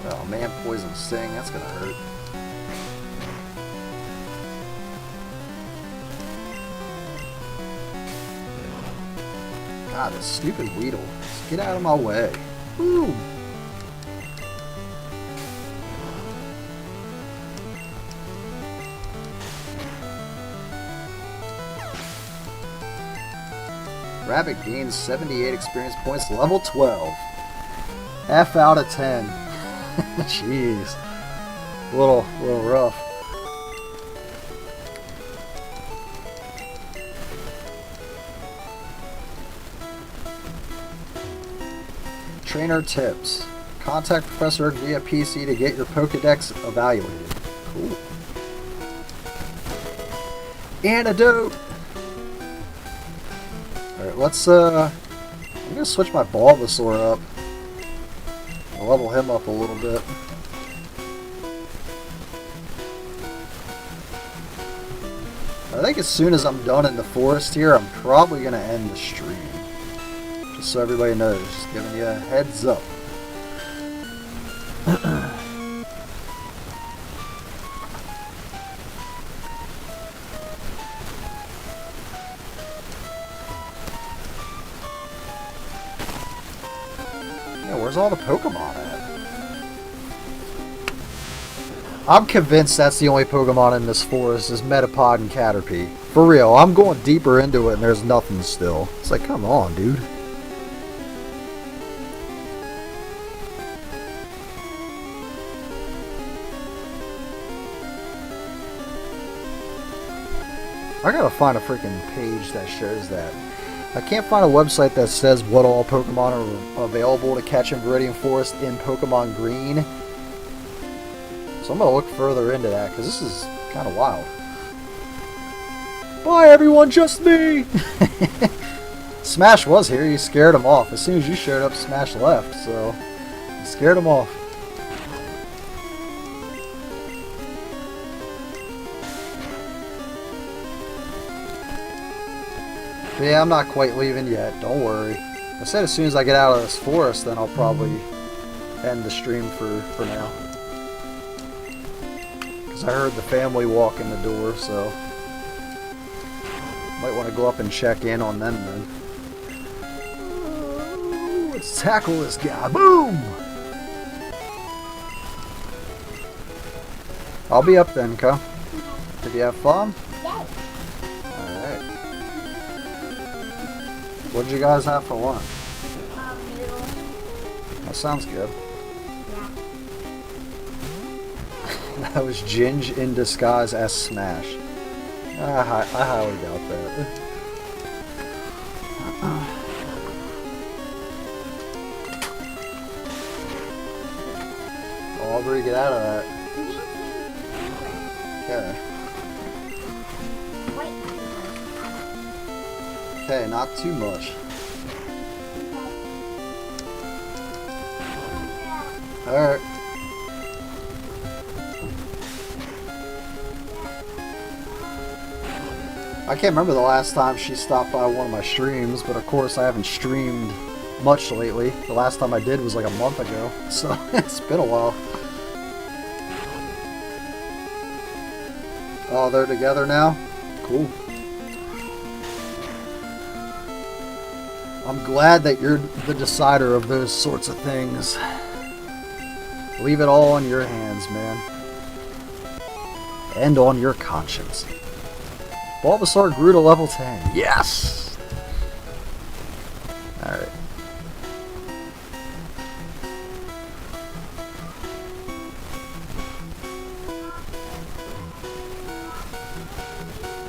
Oh man, poison sting, that's gonna hurt. God, this stupid Weedle. Just get out of my way. Woo! Rabbit gains 78 experience points, level 12. F out of 10. Jeez. A little rough. Trainer tips. Contact Professor Oak via PC to get your Pokedex evaluated. Cool. Antidote! Alright, let's, I'm gonna switch my Bulbasaur up. I'll level him up a little bit. I think as soon as I'm done in the forest here, I'm probably gonna end the stream. Just so everybody knows, just giving you a heads up. Where's all the Pokemon at? I'm convinced that's the only Pokemon in this forest is Metapod and Caterpie. For real, I'm going deeper into it and there's nothing still. It's like, come on, dude. I gotta find a freaking page that shows that. I can't find a website that says what all Pokemon are available to catch in Viridian Forest in Pokemon Green. So I'm going to look further into that, because this is kind of wild. Bye everyone, just me! Smash was here, you scared him off. As soon as you showed up, Smash left, so you scared him off. But yeah, I'm not quite leaving yet, don't worry. I said as soon as I get out of this forest, then I'll probably end the stream for now. Because I heard the family walk in the door, so might want to go up and check in on them then. Let's tackle this guy. Boom! I'll be up then, Ka. Did you have fun? Yes. Alright. What did you guys have for lunch? Noodles. That sounds good. Yeah. That was Ginge in disguise as Smash. I highly doubt that. Aubrey, get out of that. Okay. Okay, not too much. Alright. I can't remember the last time she stopped by one of my streams, but of course I haven't streamed much lately. The last time I did was like a month ago, so it's been a while. Oh, they're together now? Cool. I'm glad that you're the decider of those sorts of things. Leave it all in your hands, man. And on your conscience. Bulbasaur grew to level 10. Yes! Alright.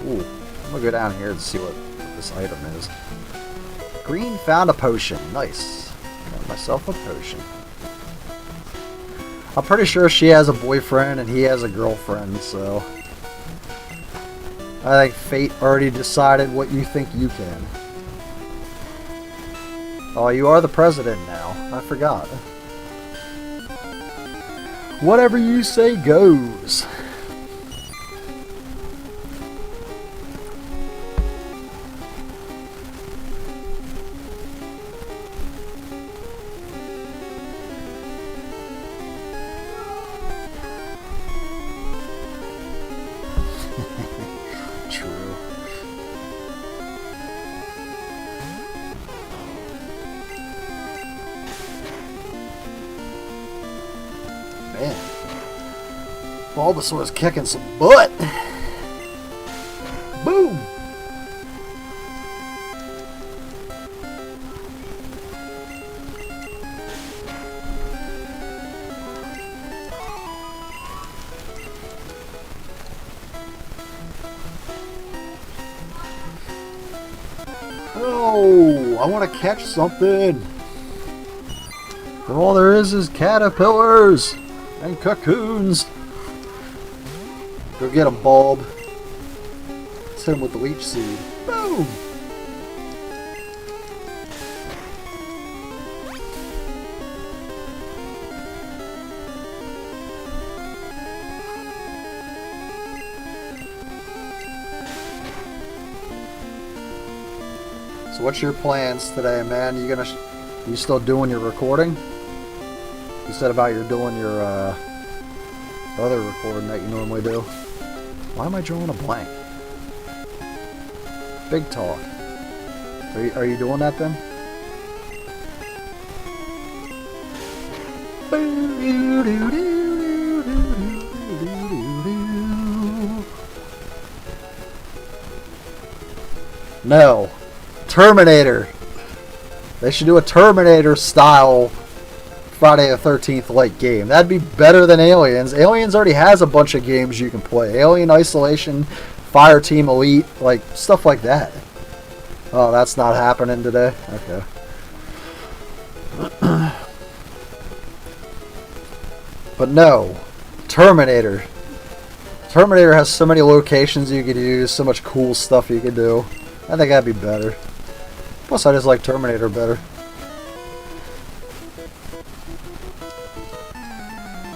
Ooh, I'm gonna go down here to see what this item is. Green found a potion. Nice. Got myself a potion. I'm pretty sure she has a boyfriend and he has a girlfriend, so I think fate already decided what you think you can. Oh, you are the president now. I forgot. Whatever you say goes. True. Man, Bulbasaur's kicking some butt. Boom! Oh, I want to catch something. And all there is caterpillars and cocoons. Go get him, Bulb. Let's hit him with the leech seed. Boom! So what's your plans today, man? You still doing your recording? You said about you're doing your other recording that you normally do. Why am I drawing a blank? Big talk. Are you doing that then? No. Terminator. They should do a Terminator style Friday the 13th like game. That'd be better than Aliens. Aliens already has a bunch of games you can play. Alien Isolation, Fireteam Elite, like stuff like that. Oh, that's not happening today? Okay. But no. Terminator. Terminator has so many locations you could use, so much cool stuff you could do. I think that'd be better. Plus, I just like Terminator better.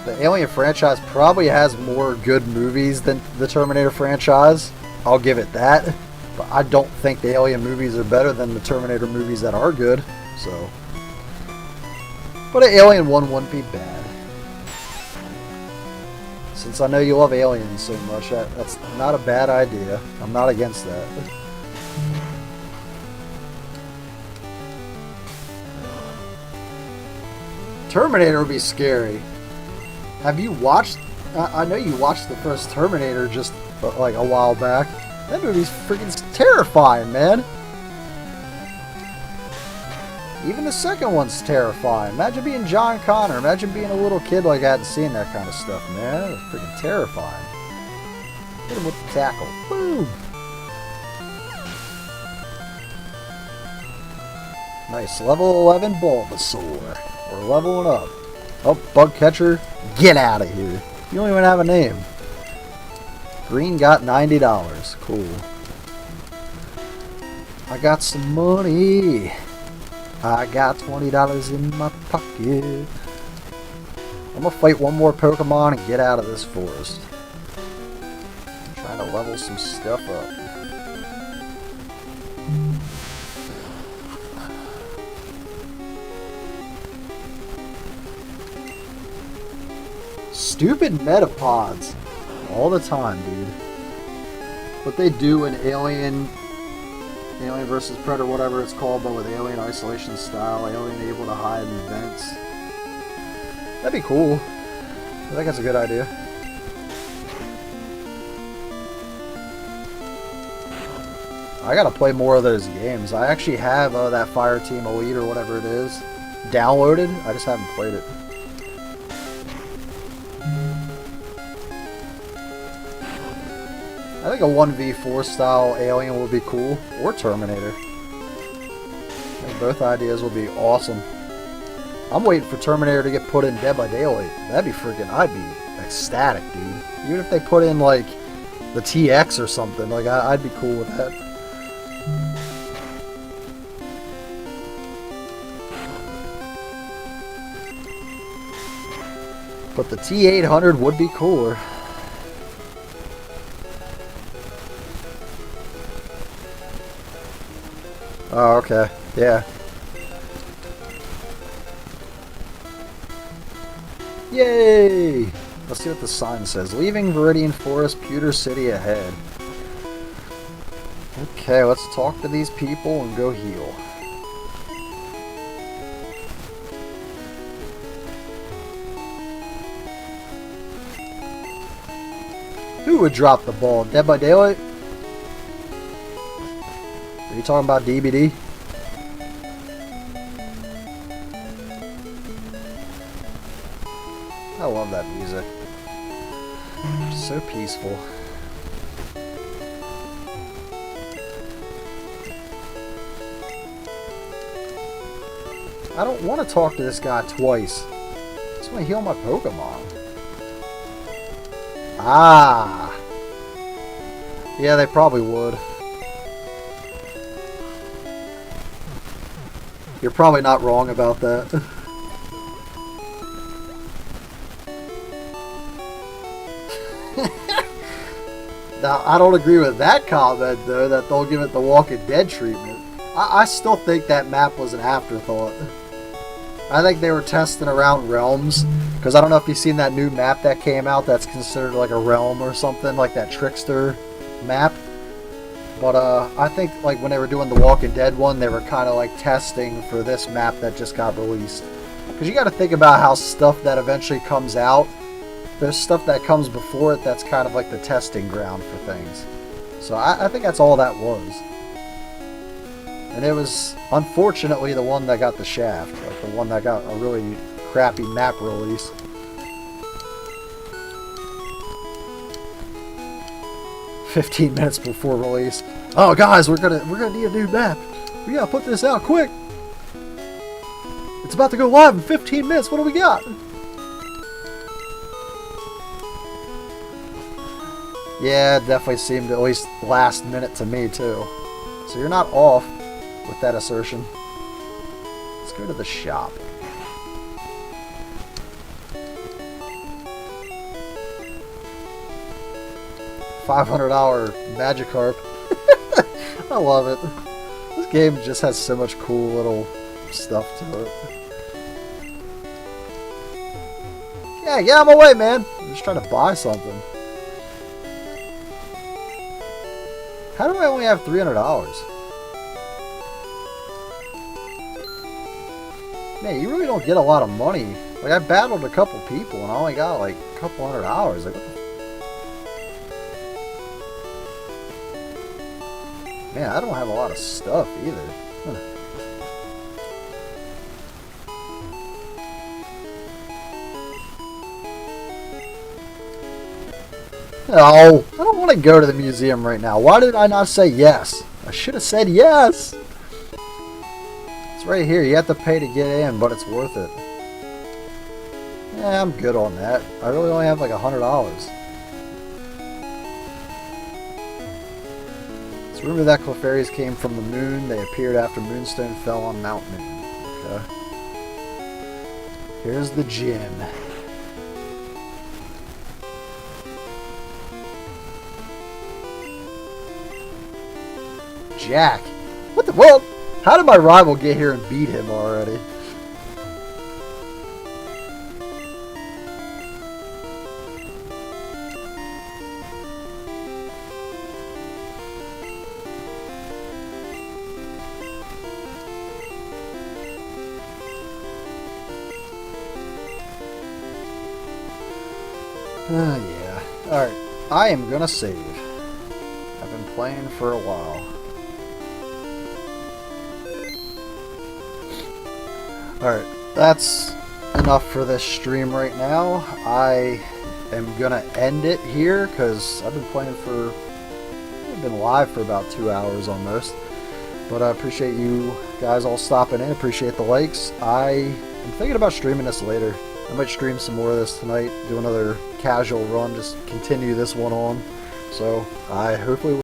The Alien franchise probably has more good movies than the Terminator franchise. I'll give it that. But I don't think the Alien movies are better than the Terminator movies that are good. So, but an Alien 1 wouldn't be bad. Since I know you love Aliens so much, that's not a bad idea. I'm not against that. Terminator would be scary. Have you watched... I know you watched the first Terminator just like a while back. That movie's freaking terrifying, man. Even the second one's terrifying. Imagine being John Connor. Imagine being a little kid like that and seeing that kind of stuff, man. That was freaking terrifying. Hit him with the tackle. Boom! Nice. Level 11 Bulbasaur. We're leveling up. Oh, bug catcher, get out of here. You don't even have a name. Green got $90. Cool. I got some money. I got $20 in my pocket. I'm gonna fight one more Pokemon and get out of this forest. I'm trying to level some stuff up. Stupid Metapods. All the time, dude. What they do in Alien vs. Predator, whatever it's called, but with Alien Isolation style, Alien able to hide in vents. That'd be cool. I think that's a good idea. I gotta play more of those games. I actually have that Fireteam Elite or whatever it is downloaded. I just haven't played it. I think a 1v4 style Alien would be cool, or Terminator. I think both ideas would be awesome. I'm waiting for Terminator to get put in Dead by Daylight. That'd be freaking, I'd be ecstatic, dude. Even if they put in, like, the TX or something, like, I'd be cool with that. But the T800 would be cooler. Oh, okay. Yeah. Yay! Let's see what the sign says. Leaving Viridian Forest, Pewter City ahead. Okay, let's talk to these people and go heal. Who would drop the ball? Dead by Daylight? Are you talking about DBD? I love that music. So peaceful. I don't want to talk to this guy twice. I just want to heal my Pokemon. Ah! Yeah, they probably would. You're probably not wrong about that. Now, I don't agree with that comment, though, that they'll give it the Walking Dead treatment. I still think that map was an afterthought. I think they were testing around realms, because I don't know if you've seen that new map that came out that's considered like a realm or something, like that Trickster map. But I think like when they were doing the Walking Dead one, they were kind of like testing for this map that just got released. Because you got to think about how stuff that eventually comes out, there's stuff that comes before it that's kind of like the testing ground for things. So I think that's all that was. And it was, unfortunately, the one that got the shaft. Like the one that got a really crappy map release. "15 minutes before release. Oh, guys, we're gonna need a new map. We gotta put this out quick. It's about to go live in 15 minutes. What do we got?" Yeah, it definitely seemed at least last minute to me, too. So you're not off with that assertion. Let's go to the shop. $500 Magikarp. I love it. This game just has so much cool little stuff to it. Yeah, get out of my way, man. I'm just trying to buy something. How do I only have $300? Man, you really don't get a lot of money. Like, I battled a couple people and I only got like a couple $100. Like, what the... Man, I don't have a lot of stuff either. Huh. No, I don't want to go to the museum right now. Why did I not say yes? I should have said yes. It's right here. You have to pay to get in, but it's worth it. Yeah, I'm good on that. I really only have like $100. It's rumored that Clefairies came from the moon. They appeared after Moonstone fell on Mount Moon. Okay. Here's the gym. Jack. What the world? How did my rival get here and beat him already? Yeah. Alright. I am gonna save. I've been playing for a while. Alright, that's enough for this stream right now. I am gonna end it here because I've been playing for... I've been live for about 2 hours almost. But I appreciate you guys all stopping in. Appreciate the likes. I am thinking about streaming this later. I might stream some more of this tonight. Do another casual run. Just continue this one on. So I hopefully